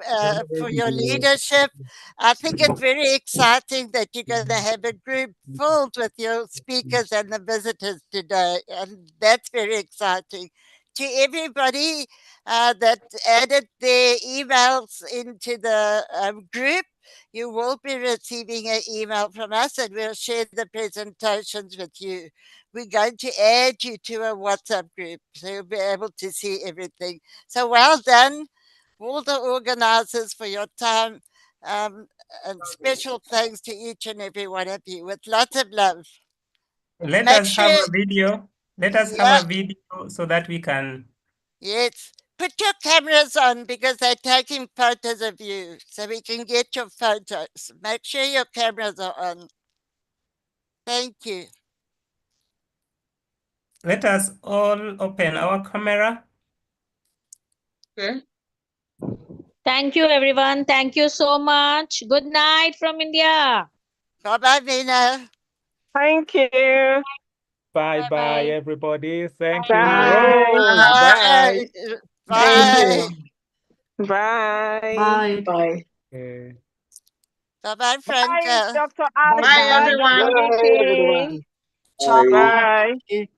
for your leadership. I think it's very exciting that you're going to have a group filled with your speakers and the visitors today, and that's very exciting. To everybody that added their emails into the group, you will be receiving an email from us and we'll share the presentations with you. We're going to add you to a WhatsApp group, so you'll be able to see everything. So well done, all the organizers, for your time. And special thanks to each and every one of you with lots of love. Let us have a video. Let us have a video so that we can. Yes. Put your cameras on because they're taking photos of you so we can get your photos. Make sure your cameras are on. Thank you. Let us all open our camera. Okay. Thank you, everyone. Thank you so much. Good night from India. Bye-bye, Vina. Thank you. Bye-bye, everybody. Thank you, Bye. Rose. Bye. Bye. Bye. Bye. Bye. Bye-bye, Bye, Franca. Dr. Ali. Bye, Bye, everyone. Dr. Bye, Nikki. everyone. Ciao. Bye. Bye.